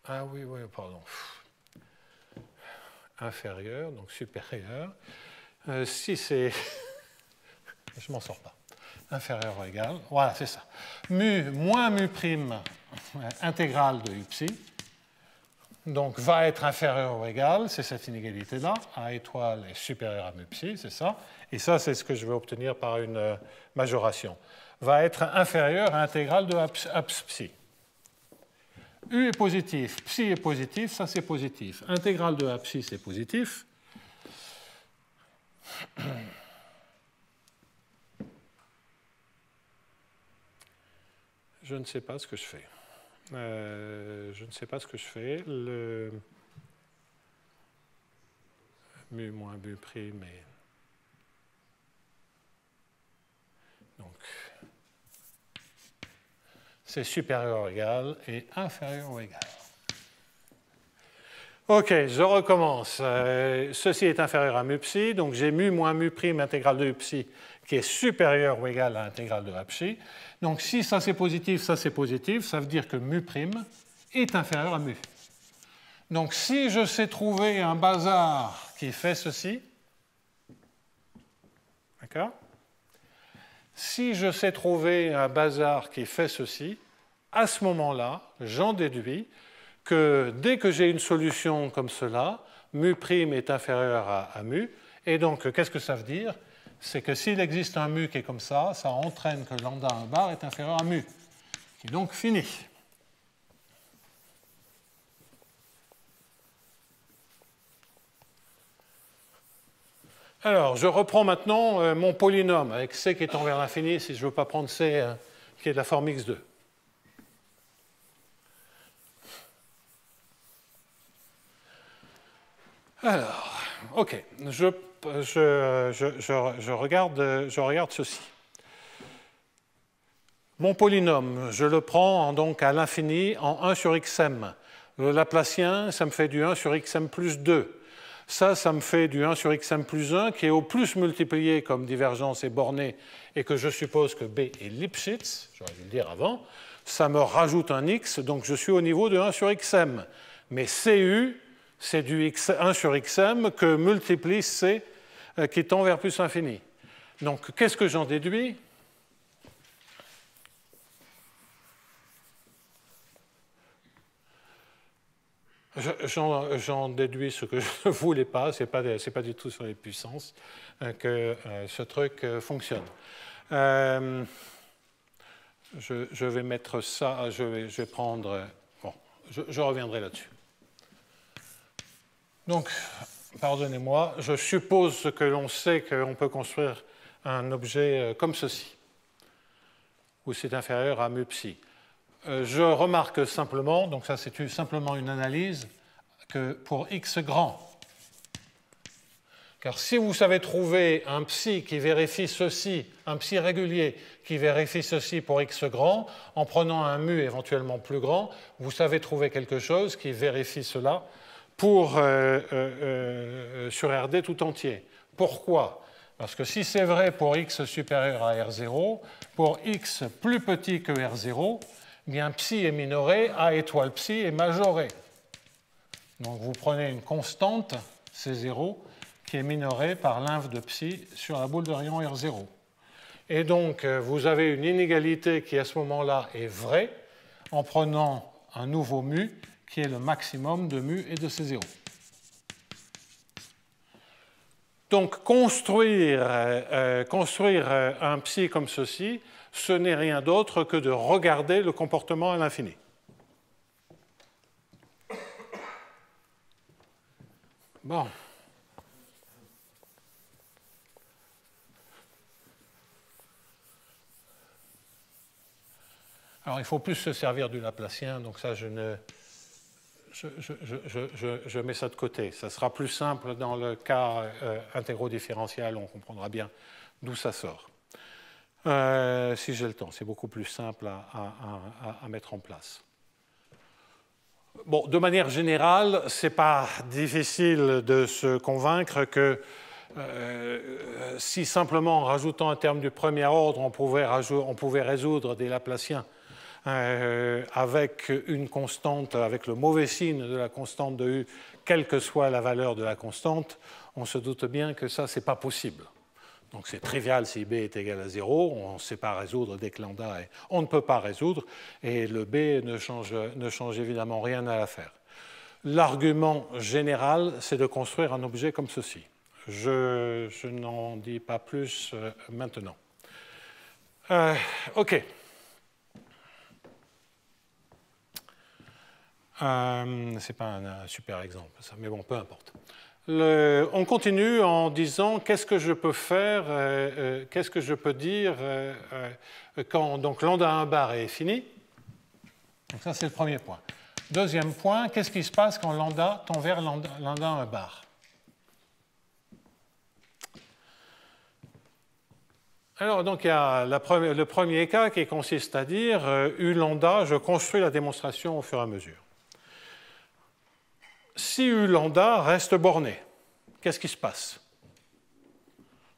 Ah oui, pardon. Inférieur, donc supérieur. Si c'est... Je m'en sors pas. Inférieur ou égal. Voilà, c'est ça. Mu moins mu prime intégrale de u psi. Donc, va être inférieur ou égal, c'est cette inégalité-là. A étoile est supérieur à mu psi, c'est ça. Et ça, c'est ce que je vais obtenir par une majoration. Va être inférieur à intégrale de abs psi. U est positif, psi est positif, ça c'est positif. Intégrale de a psi, c'est positif. Je ne sais pas ce que je fais. Je ne sais pas ce que je fais. Le mu moins mu prime est... Donc, c'est supérieur ou égal et inférieur ou égal. OK, je recommence. Ceci est inférieur à mu psi, donc j'ai mu moins mu prime intégrale de u psi qui est supérieur ou égal à l'intégrale de a psi. Donc si ça c'est positif, ça veut dire que mu prime est inférieur à mu. Donc si je sais trouver un bazar qui fait ceci, d'accord? Si je sais trouver un bazar qui fait ceci, à ce moment-là, j'en déduis que dès que j'ai une solution comme cela, mu prime est inférieur à mu. Et donc, qu'est-ce que ça veut dire? C'est que s'il existe un mu qui est comme ça entraîne que lambda 1 bar est inférieur à mu, qui est donc fini. Alors, je reprends maintenant mon polynôme avec c qui est tend vers l'infini, si je ne veux pas prendre c qui est de la forme x2. Alors, OK, je regarde ceci. Mon polynôme, je le prends donc à l'infini en 1 sur xm. Le Laplacien, ça me fait du 1 sur xm plus 2. Ça me fait du 1 sur xm plus 1 qui est au plus multiplié comme divergence est bornée et que je suppose que B est Lipschitz, j'aurais dû le dire avant. Ça me rajoute un x, donc je suis au niveau de 1 sur xm. Mais Cu, c'est du 1 sur xm que multiplie C qui tend vers plus infini. Donc qu'est-ce que j'en déduis ? J'en déduis ce que je ne voulais pas, ce n'est pas du tout sur les puissances que ce truc fonctionne. Je vais mettre ça, je vais prendre... Bon, je reviendrai là-dessus. Donc, pardonnez-moi, je suppose que l'on sait qu'on peut construire un objet comme ceci, où c'est inférieur à mu psi. Je remarque simplement, donc ça c'est simplement une analyse, que pour x grand, car si vous savez trouver un psi qui vérifie ceci, un psi régulier qui vérifie ceci pour x grand, en prenant un mu éventuellement plus grand, vous savez trouver quelque chose qui vérifie cela pour, sur RD tout entier. Pourquoi ? Parce que si c'est vrai pour x supérieur à R0, pour x plus petit que R0, bien psi est minoré, A étoile psi est majoré. Donc vous prenez une constante, C0, qui est minorée par l'inf de psi sur la boule de rayon R0. Et donc vous avez une inégalité qui à ce moment-là est vraie en prenant un nouveau mu qui est le maximum de mu et de C0. Donc construire un psi comme ceci, ce n'est rien d'autre que de regarder le comportement à l'infini. Bon. Alors, il faut plus se servir du Laplacien, donc ça, je mets ça de côté. Ça sera plus simple dans le cas intégro-différentiel, on comprendra bien d'où ça sort. Si j'ai le temps, c'est beaucoup plus simple à mettre en place. Bon, de manière générale, ce n'est pas difficile de se convaincre que si simplement en rajoutant un terme du premier ordre, on pouvait résoudre des Laplaciens avec une constante, avec le mauvais signe de la constante de U, quelle que soit la valeur de la constante, on se doute bien que ça, ce n'est pas possible. Donc c'est trivial si B est égal à 0, on ne sait pas résoudre dès que lambda est... On ne peut pas résoudre, et le B ne change évidemment rien à l'affaire. L'argument général, c'est de construire un objet comme ceci. Je n'en dis pas plus maintenant. OK. Ce n'est pas un super exemple, ça, mais bon, peu importe. On continue en disant qu'est-ce que je peux faire, qu'est-ce que je peux dire quand donc lambda 1 bar est fini. Donc ça, c'est le premier point. Deuxième point, qu'est-ce qui se passe quand lambda tend vers lambda 1 bar? Alors, donc, il y a le premier cas qui consiste à dire U lambda, je construis la démonstration au fur et à mesure. Si U lambda reste borné, qu'est-ce qui se passe?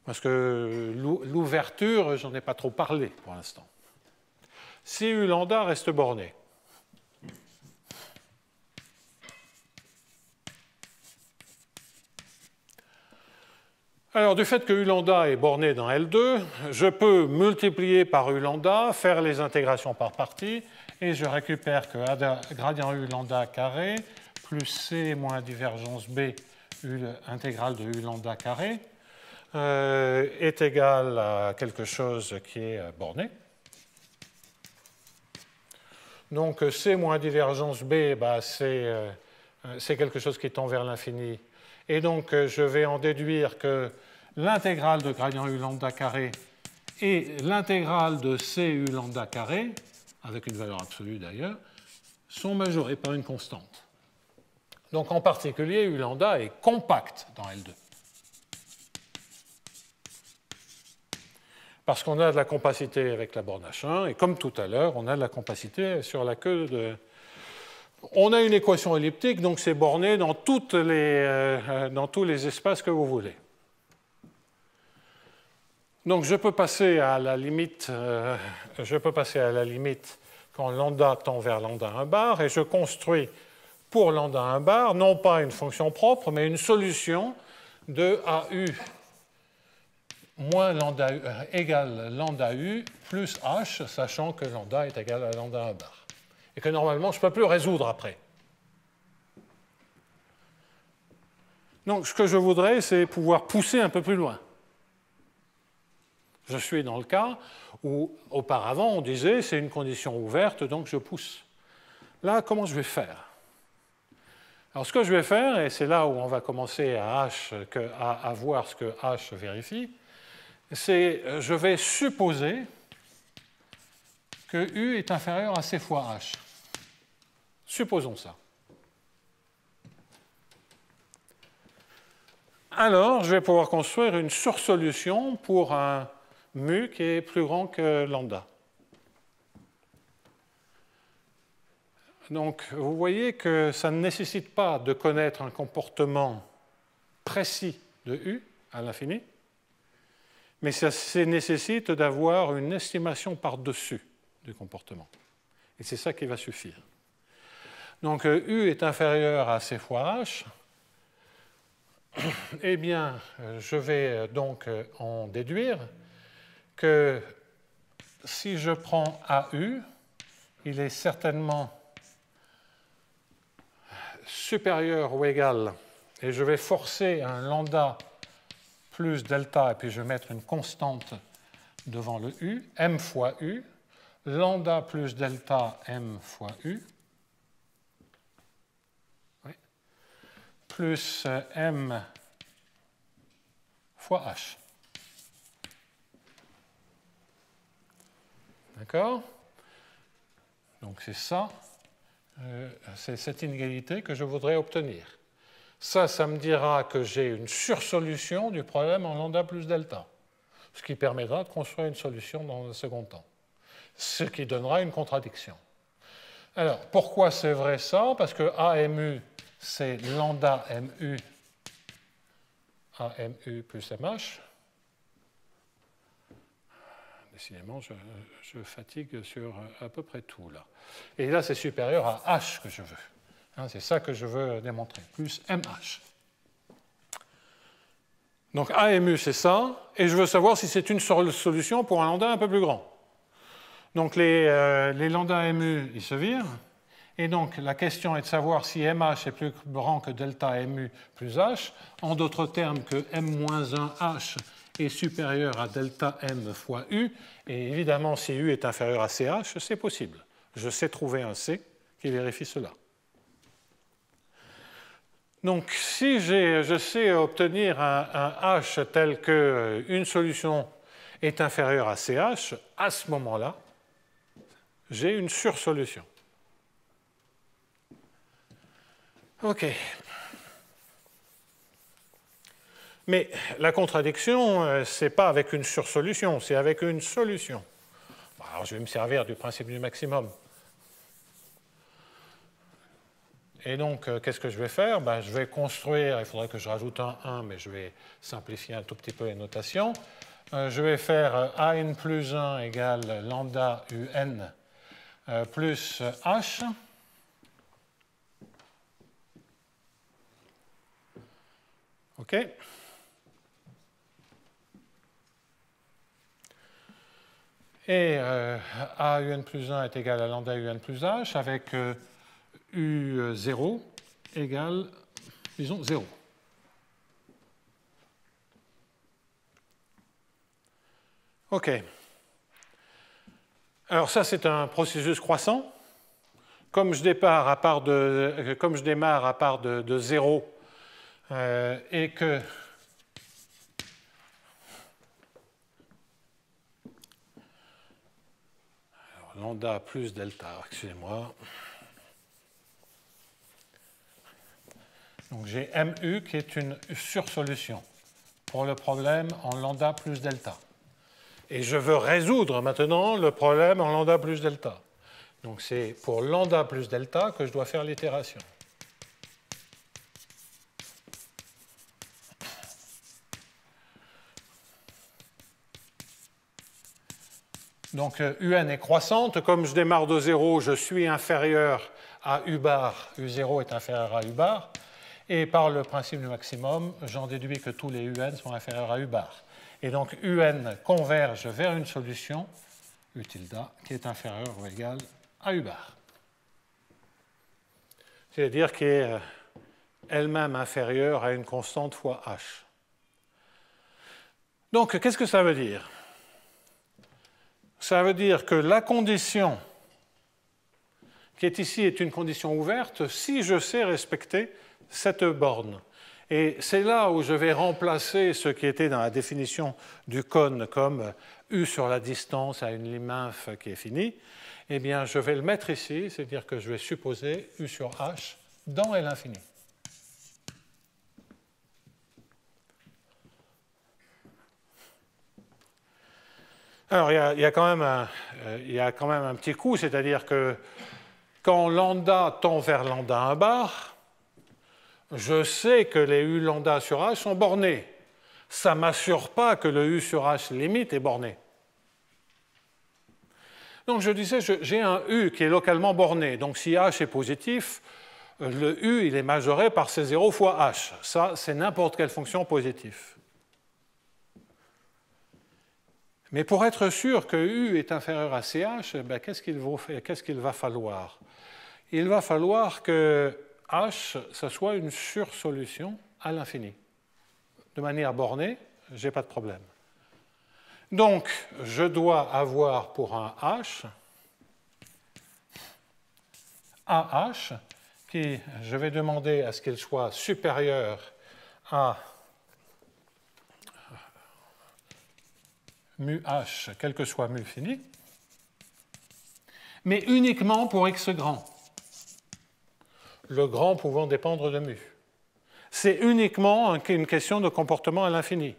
Parce que l'ouverture, j'en ai pas trop parlé pour l'instant. Si U lambda reste borné, alors du fait que U lambda est borné dans L2, je peux multiplier par U lambda, faire les intégrations par partie, et je récupère que gradient U lambda carré plus C moins divergence B, intégrale de U lambda carré, est égal à quelque chose qui est borné. Donc C moins divergence B, bah, c'est quelque chose qui tend vers l'infini. Et donc je vais en déduire que l'intégrale de gradient U lambda carré et l'intégrale de C U lambda carré, avec une valeur absolue d'ailleurs, sont majorées par une constante. Donc en particulier, U lambda est compact dans L2. Parce qu'on a de la compacité avec la borne H1, et comme tout à l'heure, on a de la compacité sur la queue de... On a une équation elliptique, donc c'est borné dans tous les espaces que vous voulez. Donc je peux passer à la limite, quand lambda tend vers lambda 1 bar, et je construis pour lambda 1 bar, non pas une fonction propre, mais une solution de AU moins lambda égale lambda U plus H, sachant que lambda est égal à lambda 1 bar. Et que normalement, je ne peux plus résoudre après. Donc, ce que je voudrais, c'est pouvoir pousser un peu plus loin. Je suis dans le cas où, auparavant, on disait c'est une condition ouverte, donc je pousse. Là, comment je vais faire? Alors, ce que je vais faire, et c'est là où on va commencer à voir ce que H vérifie, c'est je vais supposer que U est inférieur à C fois H. Supposons ça. Alors, je vais pouvoir construire une sursolution pour un mu qui est plus grand que lambda. Donc, vous voyez que ça ne nécessite pas de connaître un comportement précis de U à l'infini, mais ça nécessite d'avoir une estimation par-dessus du comportement. Et c'est ça qui va suffire. Donc, U est inférieur à C fois H. Eh bien, je vais donc en déduire que si je prends AU, il est certainement supérieur ou égal, et je vais forcer un lambda plus delta, et puis je vais mettre une constante devant le U, m fois U, lambda plus delta m fois U, plus m fois h. D'accord? Donc c'est ça, c'est cette inégalité que je voudrais obtenir. Ça me dira que j'ai une sursolution du problème en lambda plus delta, ce qui permettra de construire une solution dans un second temps, ce qui donnera une contradiction. Alors, pourquoi c'est vrai ça? Parce que AMU, c'est lambda MU AMU plus MH. Décidément, je fatigue sur à peu près tout, là. Et là, c'est supérieur à H que je veux. Hein, c'est ça que je veux démontrer, plus MH. Donc AMU, c'est ça, et je veux savoir si c'est une solution pour un lambda un peu plus grand. Donc les lambda MU, ils se virent. Et donc, la question est de savoir si MH est plus grand que delta MU plus H, en d'autres termes que M-1H est supérieur à delta M fois U, et évidemment, si U est inférieur à CH, c'est possible. Je sais trouver un C qui vérifie cela. Donc, si je sais obtenir un H tel qu'une solution est inférieure à CH, à ce moment-là, j'ai une sursolution. OK. Mais la contradiction, ce n'est pas avec une sursolution, c'est avec une solution. Alors, je vais me servir du principe du maximum. Et donc, qu'est-ce que je vais faire? Je vais construire, il faudrait que je rajoute un 1, mais je vais simplifier un tout petit peu les notations. Je vais faire AN plus 1 égale lambda UN plus H. OK. Et AUN plus 1 est égal à lambda UN plus H avec U0 égale, disons, 0. OK. Alors ça, c'est un processus croissant. Comme je démarre à part de 0 et que alors, lambda plus delta, excusez-moi. Donc j'ai MU qui est une sursolution pour le problème en lambda plus delta. Et je veux résoudre maintenant le problème en lambda plus delta. Donc c'est pour lambda plus delta que je dois faire l'itération. Donc UN est croissante. Comme je démarre de 0, je suis inférieur à U bar. U0 est inférieur à U bar. Et par le principe du maximum, j'en déduis que tous les UN sont inférieurs à U bar. Et donc UN converge vers une solution, U tilde, qui est inférieure ou égale à U bar. C'est-à-dire qui est elle-même inférieure à une constante fois H. Donc, qu'est-ce que ça veut dire? Ça veut dire que la condition qui est ici est une condition ouverte si je sais respecter cette borne. Et c'est là où je vais remplacer ce qui était dans la définition du cône comme U sur la distance à une limite qui est finie. Eh bien, je vais le mettre ici, c'est-à-dire que je vais supposer U sur H dans L infini. Alors, il y a quand même un petit coup, c'est-à-dire que quand lambda tend vers lambda 1 bar, je sais que les U lambda sur H sont bornés. Ça ne m'assure pas que le U sur H limite est borné. Donc je disais, j'ai un U qui est localement borné. Donc si H est positif, le U il est majoré par C0 fois H. Ça, c'est n'importe quelle fonction positive. Mais pour être sûr que U est inférieur à CH, ben, qu'est-ce qu'il va falloir? Il va falloir que H, ça soit une sursolution à l'infini. De manière bornée, je n'ai pas de problème. Donc, je dois avoir pour un H, AH, qui, je vais demander à ce qu'il soit supérieur à mu H, quel que soit mu fini, mais uniquement pour x grand, le grand pouvant dépendre de mu. C'est uniquement une question de comportement à l'infini.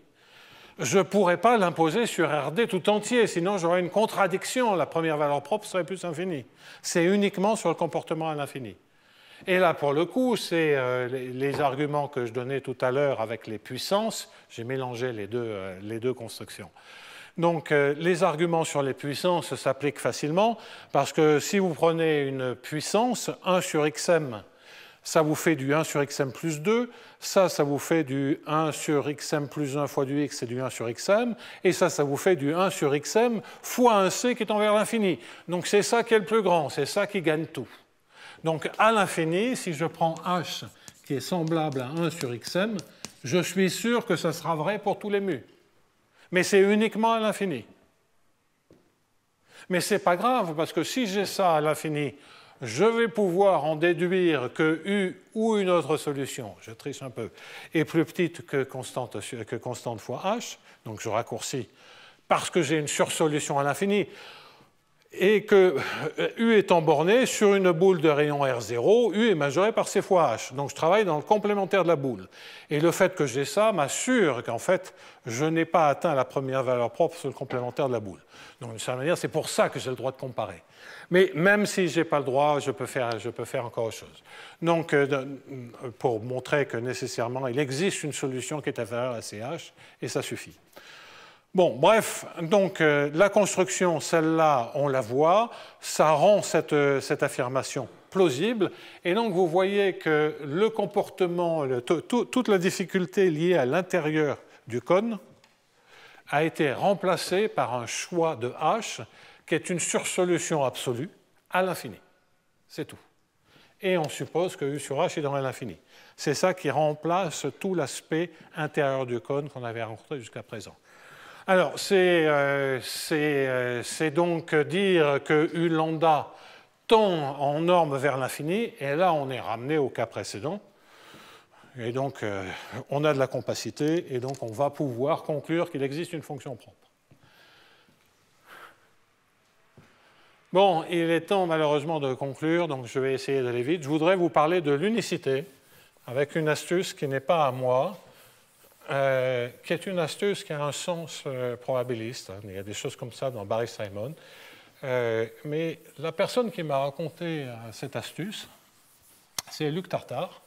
Je ne pourrais pas l'imposer sur RD tout entier, sinon j'aurais une contradiction, la première valeur propre serait plus infinie. C'est uniquement sur le comportement à l'infini. Et là, pour le coup, c'est les arguments que je donnais tout à l'heure avec les puissances, j'ai mélangé les deux constructions. Donc, les arguments sur les puissances s'appliquent facilement, parce que si vous prenez une puissance, 1 sur xm, ça vous fait du 1 sur xm plus 2, ça vous fait du 1 sur xm plus 1 fois du x, c'est du 1 sur xm, et ça vous fait du 1 sur xm fois un c qui est envers l'infini. Donc c'est ça qui est le plus grand, c'est ça qui gagne tout. Donc à l'infini, si je prends h qui est semblable à 1 sur xm, je suis sûr que ça sera vrai pour tous les mu. Mais c'est uniquement à l'infini. Mais ce n'est pas grave, parce que si j'ai ça à l'infini, je vais pouvoir en déduire que U ou une autre solution, je triche un peu, est plus petite que constante fois H, donc je raccourcis, parce que j'ai une sursolution à l'infini, et que U étant borné sur une boule de rayon R0, U est majoré par C fois H. Donc je travaille dans le complémentaire de la boule. Et le fait que j'ai ça m'assure qu'en fait, je n'ai pas atteint la première valeur propre sur le complémentaire de la boule. Donc d'une certaine manière, c'est pour ça que j'ai le droit de comparer. Mais même si je n'ai pas le droit, je peux faire encore autre chose. Donc, pour montrer que nécessairement, il existe une solution qui est inférieure à CH, et ça suffit. Bon, bref, donc la construction, celle-là, on la voit, ça rend cette affirmation plausible, et donc vous voyez que le comportement, toute la difficulté liée à l'intérieur du cône a été remplacée par un choix de H qui est une sursolution absolue à l'infini. C'est tout. Et on suppose que U sur H est dans l'infini. C'est ça qui remplace tout l'aspect intérieur du cône qu'on avait rencontré jusqu'à présent. Alors, c'est donc dire que U lambda tend en norme vers l'infini, et là, on est ramené au cas précédent. Et donc, on a de la compacité, et donc on va pouvoir conclure qu'il existe une fonction propre. Bon, il est temps malheureusement de conclure, donc je vais essayer d'aller vite. Je voudrais vous parler de l'unicité avec une astuce qui n'est pas à moi, qui est une astuce qui a un sens probabiliste. Hein. Il y a des choses comme ça dans Barry Simon. Mais la personne qui m'a raconté cette astuce, c'est Luc Tartare.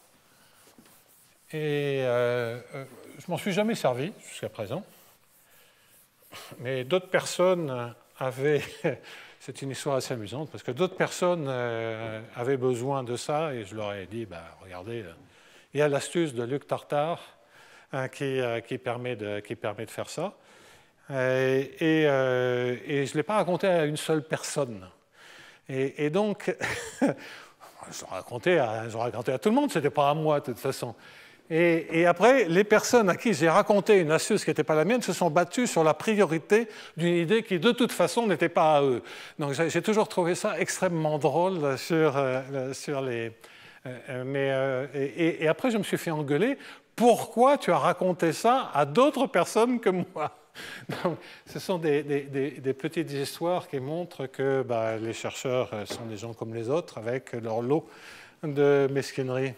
Et je m'en suis jamais servi jusqu'à présent. Mais d'autres personnes avaient... C'est une histoire assez amusante, parce que d'autres personnes avaient besoin de ça, et je leur ai dit, regardez, il y a l'astuce de Luc Tartare qui permet de faire ça. Et je ne l'ai pas raconté à une seule personne. Et donc, je l'ai raconté à tout le monde, ce n'était pas à moi de toute façon. Et après, les personnes à qui j'ai raconté une astuce qui n'était pas la mienne se sont battues sur la priorité d'une idée qui, de toute façon, n'était pas à eux. Donc, j'ai toujours trouvé ça extrêmement drôle sur les... Et après, je me suis fait engueuler. Pourquoi tu as raconté ça à d'autres personnes que moi? Donc, ce sont des petites histoires qui montrent que les chercheurs sont des gens comme les autres, avec leur lot de mesquinerie.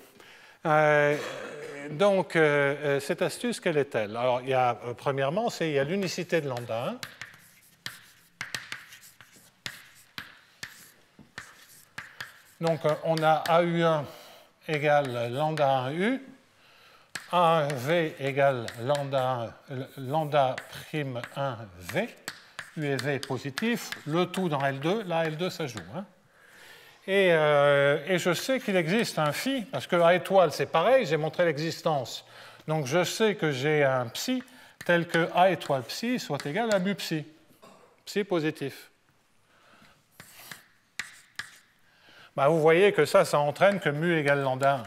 Donc, cette astuce, quelle est-elle? Alors, premièrement, il y a l'unicité de lambda 1. Donc, on a AU1 égale lambda 1U, A1V égale lambda prime 1V, U et V positif, le tout dans L2, là L2 ça joue. Hein. Et je sais qu'il existe un phi, parce que A étoile c'est pareil, j'ai montré l'existence. Donc je sais que j'ai un psi tel que A étoile psi soit égal à mu psi, psi positif. Vous voyez que ça entraîne que mu égale lambda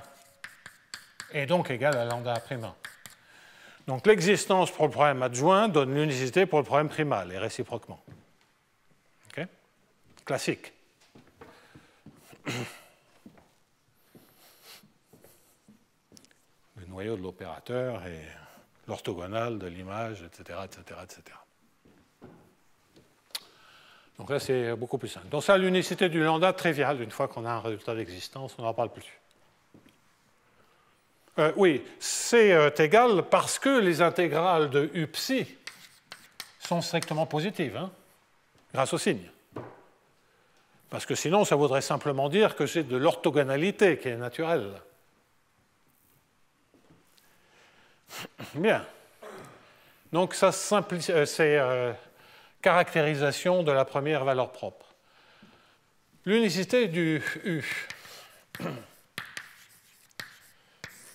1, et donc égal à lambda prime 1. Donc l'existence pour le problème adjoint donne l'unicité pour le problème primal, et réciproquement. Okay? Classique. Le noyau de l'opérateur et l'orthogonale de l'image, etc., etc., etc. Donc là, c'est beaucoup plus simple. Donc ça, l'unicité du lambda triviale, une fois qu'on a un résultat d'existence, on n'en parle plus. Oui, c'est égal parce que les intégrales de u psi sont strictement positives, hein, grâce au signe. Parce que sinon, ça voudrait simplement dire que c'est de l'orthogonalité qui est naturelle. Bien. Donc, ça c'est caractérisation de la première valeur propre. L'unicité du U.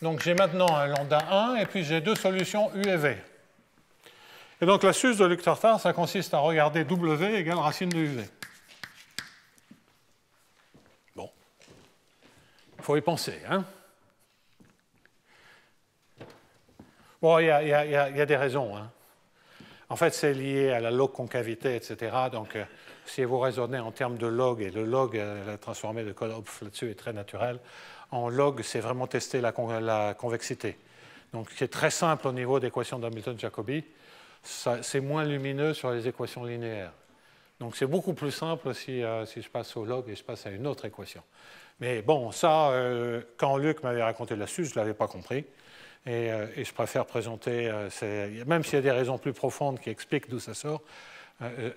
Donc, j'ai maintenant un lambda 1, et puis j'ai deux solutions U et V. Et donc, l'astuce de Luc Tartare, ça consiste à regarder W égale racine de UV. Il faut y penser. Hein? Bon, il y a des raisons. Hein. En fait, c'est lié à la log concavité, etc. Donc, si vous raisonnez en termes de log, et le log, la transformée de Kolopf là-dessus est très naturel, en log, c'est vraiment tester la convexité. Donc, c'est très simple au niveau d'équations d'Hamilton-Jacobi. C'est moins lumineux sur les équations linéaires. Donc, c'est beaucoup plus simple si je passe au log et je passe à une autre équation. Mais bon, ça, quand Luc m'avait raconté l'astuce, je ne l'avais pas compris. Et je préfère présenter, même s'il y a des raisons plus profondes qui expliquent d'où ça sort,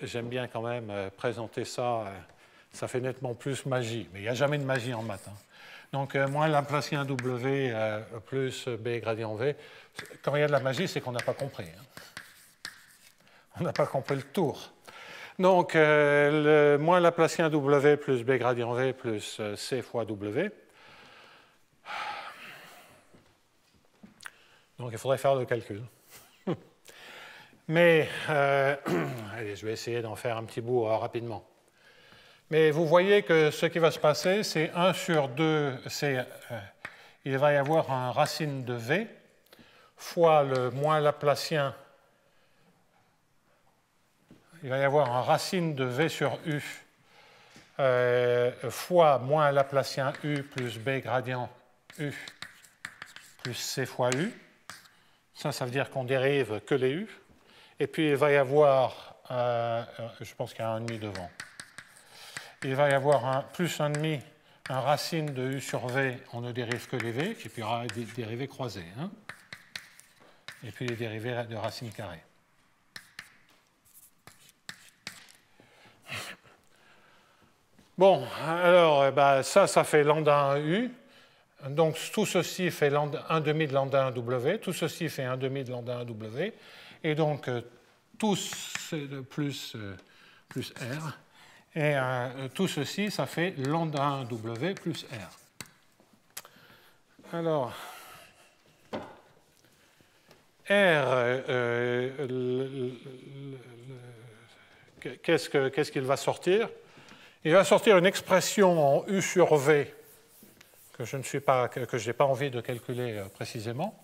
j'aime bien quand même présenter ça. Ça fait nettement plus magie. Mais il n'y a jamais de magie en maths. Hein. Donc, moins Laplacien W plus B gradient V. Quand il y a de la magie, c'est qu'on n'a pas compris. Hein. On n'a pas compris le tour. Donc, moins Laplacien W plus B gradient V plus C fois W. Donc, il faudrait faire le calcul. Mais, allez, je vais essayer d'en faire un petit bout rapidement. Mais vous voyez que ce qui va se passer, c'est 1 sur 2, il va y avoir un racine de V fois le moins Laplacien. Il va y avoir un racine de V sur U fois moins Laplacien U plus B gradient U plus C fois U. Ça veut dire qu'on dérive que les U. Et puis, il va y avoir, je pense qu'il y a un demi devant. Il va y avoir un plus 1,5 un racine de U sur V, on ne dérive que les V, et puis il y aura des dérivés croisés. Hein, et puis les dérivés de racine carrée. Bon, alors ça fait lambda 1 U. Donc tout ceci fait 1 demi de lambda 1 W, tout ceci fait 1 demi de lambda 1 W, et donc tous plus R, et tout ceci, ça fait lambda 1 W plus R. Alors, R, qu'est-ce qu'il va sortir? Il va sortir une expression en U sur V que je n'ai pas envie de calculer précisément.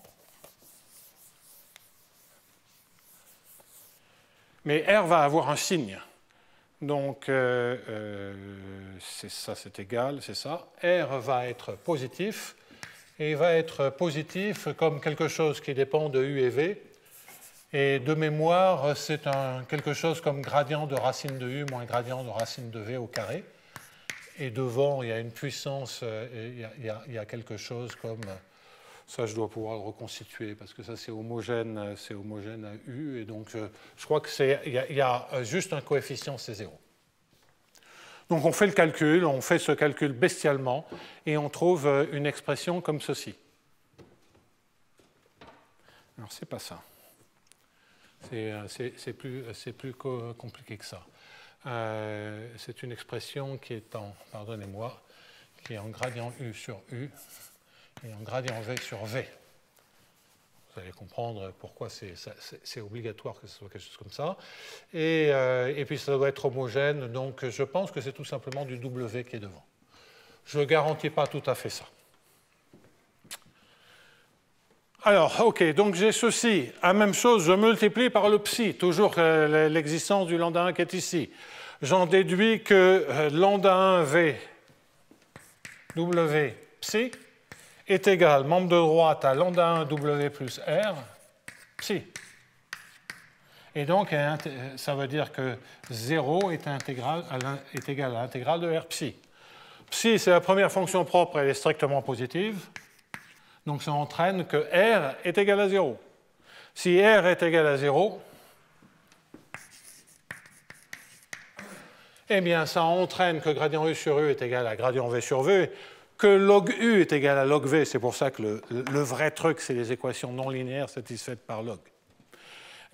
Mais R va avoir un signe. Donc, ça, c'est égal, c'est ça. R va être positif, et il va être positif comme quelque chose qui dépend de U et V. Et de mémoire, c'est quelque chose comme gradient de racine de U moins gradient de racine de V au carré. Et devant, il y a une puissance, il y a quelque chose comme... Ça, je dois pouvoir le reconstituer, parce que ça, c'est homogène à U. Et donc, je crois qu'il y a juste un coefficient, c'est 0. Donc, on fait le calcul, on fait ce calcul bestialement, et on trouve une expression comme ceci. Alors, c'est pas ça. C'est plus compliqué que ça. C'est une expression qui est en, pardonnez-moi, qui est en gradient U sur U et en gradient V sur V. Vous allez comprendre pourquoi c'est obligatoire que ce soit quelque chose comme ça. Et puis ça doit être homogène, donc je pense que c'est tout simplement du W qui est devant. Je ne garantis pas tout à fait ça. Alors, OK, donc j'ai ceci. La même chose, je multiplie par le psi, toujours l'existence du lambda 1 qui est ici. J'en déduis que lambda 1 V W psi est égal, membre de droite, à lambda 1 W plus R psi. Et donc, ça veut dire que 0 est égal à l'intégrale de R psi. Psi, c'est la première fonction propre, elle est strictement positive. Donc ça entraîne que R est égal à 0. Si R est égal à 0, eh bien ça entraîne que gradient U sur U est égal à gradient V sur V, que log U est égal à log V, c'est pour ça que le vrai truc, c'est les équations non linéaires satisfaites par log.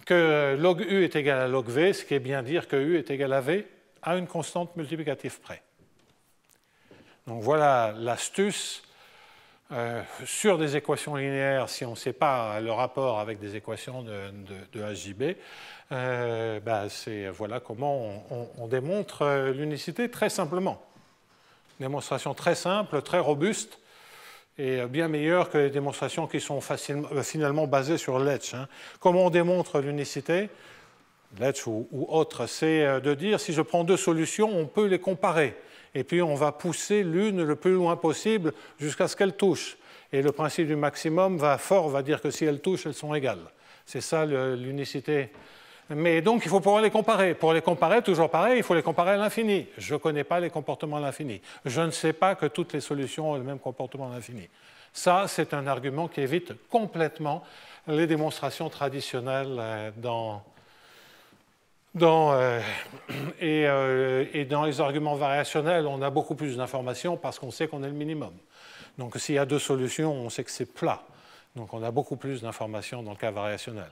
Que log U est égal à log V, ce qui est bien dire que U est égal à V à une constante multiplicative près. Donc voilà l'astuce. Sur des équations linéaires, si on ne sait pas le rapport avec des équations de HJB, voilà comment on démontre l'unicité très simplement. Démonstration très simple, très robuste, et bien meilleure que les démonstrations qui sont finalement basées sur Letch. Hein. Comment on démontre l'unicité, Letch ou autre, c'est de dire si je prends deux solutions, on peut les comparer. Et puis on va pousser l'une le plus loin possible jusqu'à ce qu'elle touche. Et le principe du maximum va dire que si elles touchent, elles sont égales. C'est ça l'unicité. Mais donc il faut pouvoir les comparer. Pour les comparer, toujours pareil, il faut les comparer à l'infini. Je ne connais pas les comportements à l'infini. Je ne sais pas que toutes les solutions ont le même comportement à l'infini. Ça, c'est un argument qui évite complètement les démonstrations traditionnelles et dans les arguments variationnels, on a beaucoup plus d'informations parce qu'on sait qu'on est le minimum. Donc s'il y a deux solutions, on sait que c'est plat. Donc on a beaucoup plus d'informations dans le cas variationnel.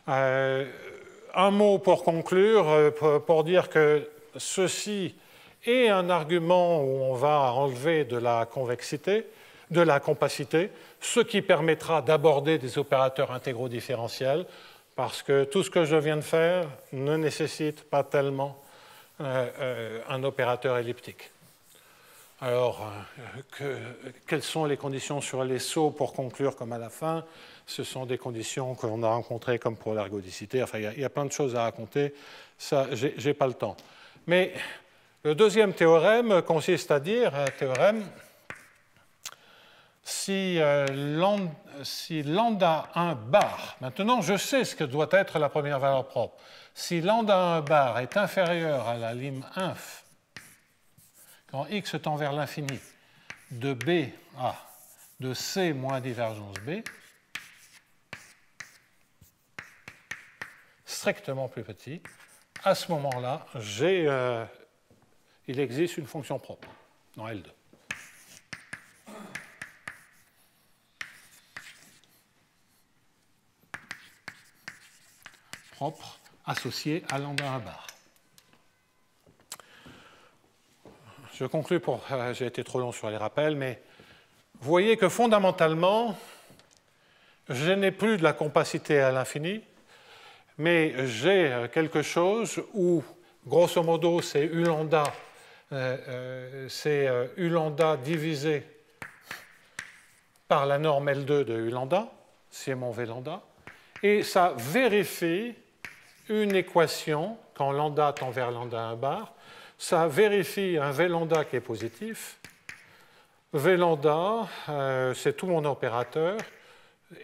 Un mot pour conclure, pour dire que ceci est un argument où on va enlever de la convexité, de la compacité, ce qui permettra d'aborder des opérateurs intégraux différentiels, parce que tout ce que je viens de faire ne nécessite pas tellement un opérateur elliptique. Alors, quelles sont les conditions sur les sauts pour conclure comme à la fin? Ce sont des conditions qu'on a rencontrées comme pour l'ergodicité. Enfin, il y a plein de choses à raconter. Ça, je n'ai pas le temps. Mais le deuxième théorème consiste à dire, un théorème, si lambda 1 bar, maintenant je sais ce que doit être la première valeur propre, si lambda 1 bar est inférieur à la lim inf, quand x tend vers l'infini, de B, de C moins divergence B, strictement plus petit, à ce moment-là, il existe une fonction propre dans L2. Propre associée à lambda 1 bar. Je conclus j'ai été trop long sur les rappels, mais vous voyez que fondamentalement, je n'ai plus de la compacité à l'infini, mais j'ai quelque chose où, grosso modo, c'est U lambda divisé par la norme L2 de U lambda, c'est mon V lambda, et ça vérifie une équation, quand lambda tend vers lambda 1 bar, ça vérifie un V lambda qui est positif. V lambda, c'est tout mon opérateur,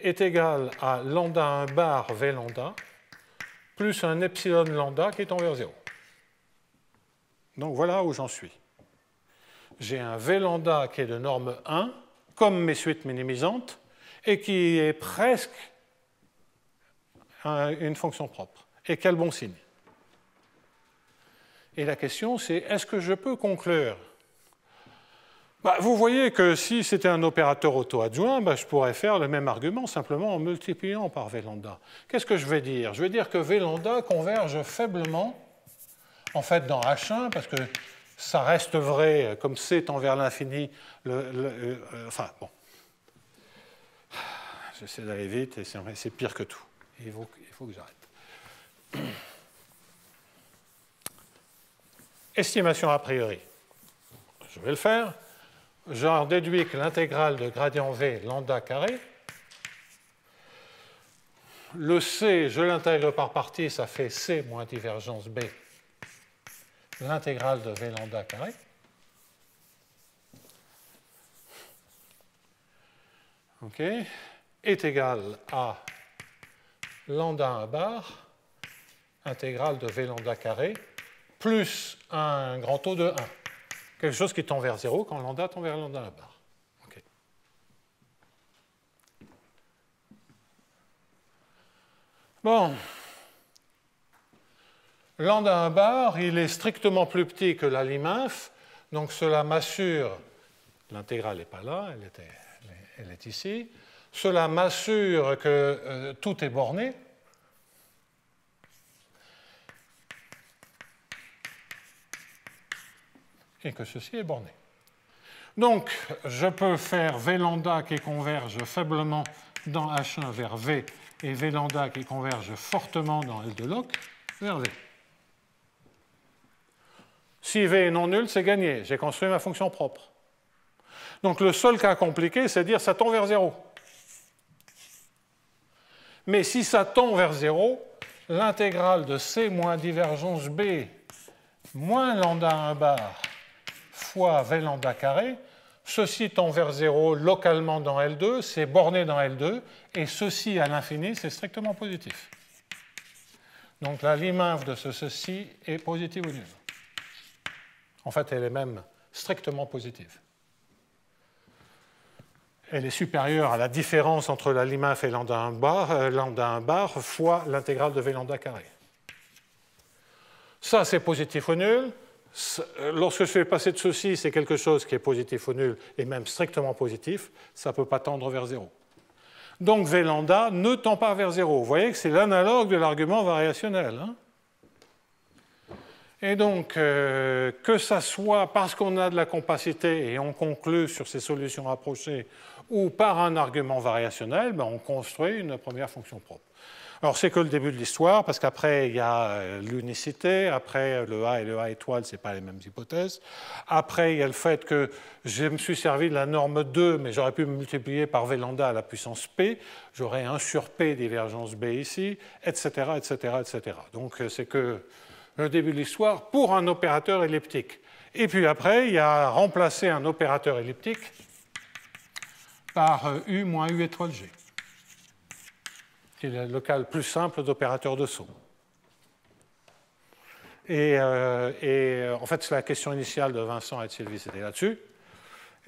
est égal à lambda 1 bar V lambda, plus un epsilon lambda qui tend vers 0. Donc voilà où j'en suis. J'ai un V lambda qui est de norme 1, comme mes suites minimisantes, et qui est presque une fonction propre. Et quel bon signe. Et la question, c'est est-ce que je peux conclure? Vous voyez que si c'était un opérateur auto-adjoint, je pourrais faire le même argument simplement en multipliant par V lambda. Qu'est-ce que je vais dire? Je vais dire que V lambda converge faiblement, en fait, dans H1, parce que ça reste vrai, comme C tend vers l'infini. Enfin, bon. J'essaie d'aller vite, et c'est pire que tout. Il faut que j'arrête. Estimation a priori. Je vais le faire. J'en déduis que l'intégrale de gradient V lambda carré. Le C, je l'intègre par partie, ça fait C moins divergence B. L'intégrale de V lambda carré. OK. Est égal à lambda 1 bar, intégrale de V lambda carré, plus un grand O de 1. Quelque chose qui tend vers 0 quand lambda tend vers lambda 1 bar. Okay. Bon. Lambda 1 bar, il est strictement plus petit que la lim inf, donc cela m'assure, l'intégrale n'est pas là, elle est ici, cela m'assure que tout est borné. Et que ceci est borné. Donc, je peux faire V lambda qui converge faiblement dans H1 vers V et V lambda qui converge fortement dans L de log vers V. Si V est non nul, c'est gagné. J'ai construit ma fonction propre. Donc, le seul cas compliqué, c'est de dire ça tend vers 0. Mais si ça tend vers 0, l'intégrale de C moins divergence B moins lambda 1 bar fois V lambda carré, ceci tend vers 0 localement dans L2, c'est borné dans L2, et ceci à l'infini, c'est strictement positif. Donc la lim inf de ceci est positive ou nulle. En fait, elle est même strictement positive. Elle est supérieure à la différence entre la lim inf et lambda 1 bar fois l'intégrale de V lambda carré. Ça, c'est positif ou nul. Lorsque je fais passer de ceci, c'est quelque chose qui est positif ou nul, et même strictement positif, ça ne peut pas tendre vers 0. Donc V lambda ne tend pas vers 0. Vous voyez que c'est l'analogue de l'argument variationnel. Hein? Et donc, que ça soit parce qu'on a de la compacité et on conclut sur ces solutions rapprochées, ou par un argument variationnel, on construit une première fonction propre. Alors, c'est que le début de l'histoire, parce qu'après, il y a l'unicité, après, le A et le A étoile, ce n'est pas les mêmes hypothèses. Après, il y a le fait que je me suis servi de la norme 2, mais j'aurais pu me multiplier par V lambda à la puissance P. J'aurais 1 sur P divergence B ici, etc., etc., etc. Donc, c'est que le début de l'histoire pour un opérateur elliptique. Et puis après, il y a remplacé un opérateur elliptique par U moins U étoile G, qui est le local plus simple d'opérateur de saut. Et en fait, c'est la question initiale de Vincent et de Sylvie, c'était là-dessus.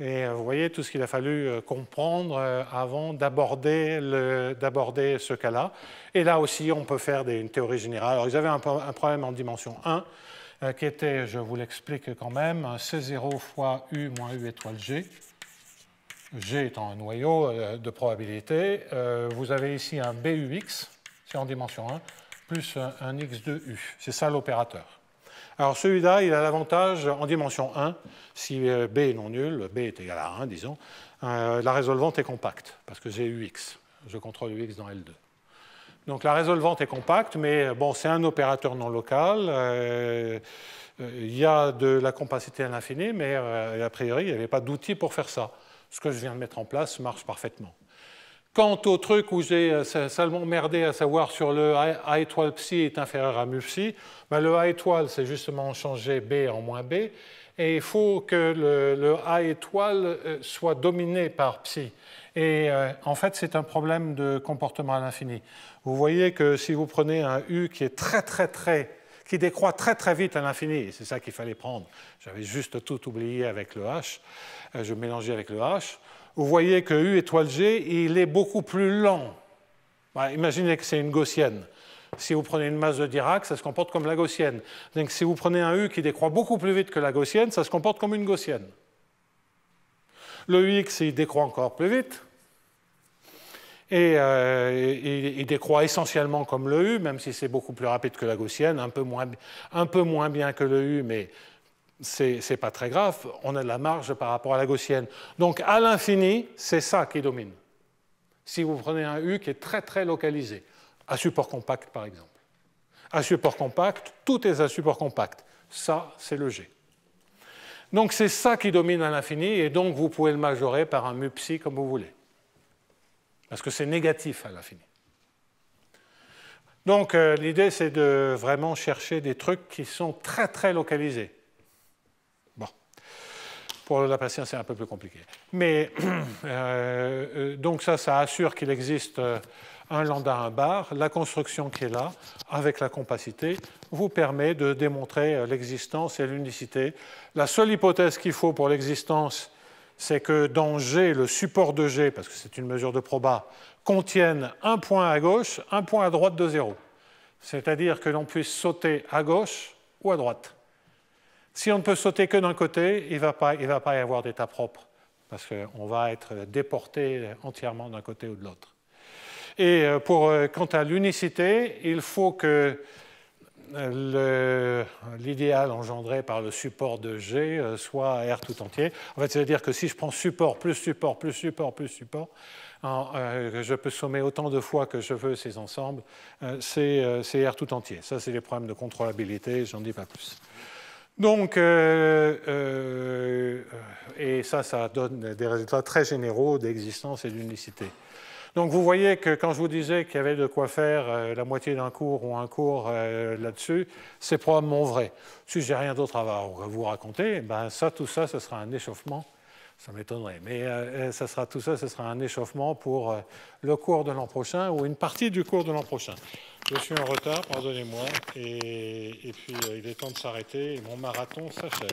Et vous voyez tout ce qu'il a fallu comprendre avant d'aborder ce cas-là. Et là aussi, on peut faire une théorie générale. Alors, ils avaient un problème en dimension 1 qui était, je vous l'explique quand même, C0 fois U moins U étoile G. G étant un noyau de probabilité. Vous avez ici un BUX, c'est en dimension 1, plus un X2U. C'est ça l'opérateur. Alors celui-là, il a l'avantage en dimension 1, si B est non nul, B est égal à 1, disons, la résolvante est compacte, parce que j'ai UX. Je contrôle UX dans L2. Donc la résolvante est compacte, mais bon, c'est un opérateur non local. Il y a de la compacité à l'infini, mais a priori, il n'y avait pas d'outil pour faire ça. Ce que je viens de mettre en place marche parfaitement. Quant au truc où j'ai seulement merdé à savoir sur le A étoile psi est inférieur à mu psi, ben le A étoile, c'est justement changer B en moins B, et il faut que le A étoile soit dominé par psi. Et en fait, c'est un problème de comportement à l'infini. Vous voyez que si vous prenez un U qui est qui décroît très très vite à l'infini, et c'est ça qu'il fallait prendre, j'avais juste tout oublié avec le H, je mélangeais avec le H, vous voyez que U étoile G, il est beaucoup plus lent. Bah, imaginez que c'est une gaussienne. Si vous prenez une masse de Dirac, ça se comporte comme la gaussienne. Donc si vous prenez un U qui décroît beaucoup plus vite que la gaussienne, ça se comporte comme une gaussienne. Le UX, il décroît encore plus vite. Et il décroît essentiellement comme le U, même si c'est beaucoup plus rapide que la gaussienne, un peu moins bien que le U, mais c'est pas très grave, on a de la marge par rapport à la gaussienne. Donc à l'infini, c'est ça qui domine. Si vous prenez un U qui est très très localisé, à support compact par exemple. À support compact, tout est à support compact. Ça, c'est le G. Donc c'est ça qui domine à l'infini, et donc vous pouvez le majorer par un mu psi comme vous voulez. Parce que c'est négatif à l'infini. Donc l'idée, c'est de vraiment chercher des trucs qui sont très très localisés. Bon. Pour la patience, c'est un peu plus compliqué. Mais donc ça assure qu'il existe un lambda, un bar. La construction qui est là, avec la compacité, vous permet de démontrer l'existence et l'unicité. La seule hypothèse qu'il faut pour l'existence, c'est que dans G, le support de G, parce que c'est une mesure de proba, contienne un point à gauche, un point à droite de 0. C'est-à-dire que l'on puisse sauter à gauche ou à droite. Si on ne peut sauter que d'un côté, il ne va pas y avoir d'état propre, parce qu'on va être déporté entièrement d'un côté ou de l'autre. Et quant à l'unicité, il faut que l'idéal engendré par le support de G soit R tout entier. En fait, c'est-à-dire que si je prends support, plus support, plus support, plus support, je peux sommer autant de fois que je veux ces ensembles, c'est R tout entier. Ça, c'est les problèmes de contrôlabilité, j'en dis pas plus. Donc, et ça donne des résultats très généraux d'existence et d'unicité. Donc vous voyez que quand je vous disais qu'il y avait de quoi faire la moitié d'un cours ou un cours là-dessus, c'est probablement vrai. Si j'ai rien d'autre à vous raconter, ben tout ça, ce sera un échauffement. Ça m'étonnerait, mais tout ça, ce sera un échauffement pour le cours de l'an prochain ou une partie du cours de l'an prochain. Je suis en retard, pardonnez-moi, et puis il est temps de s'arrêter et mon marathon s'achève.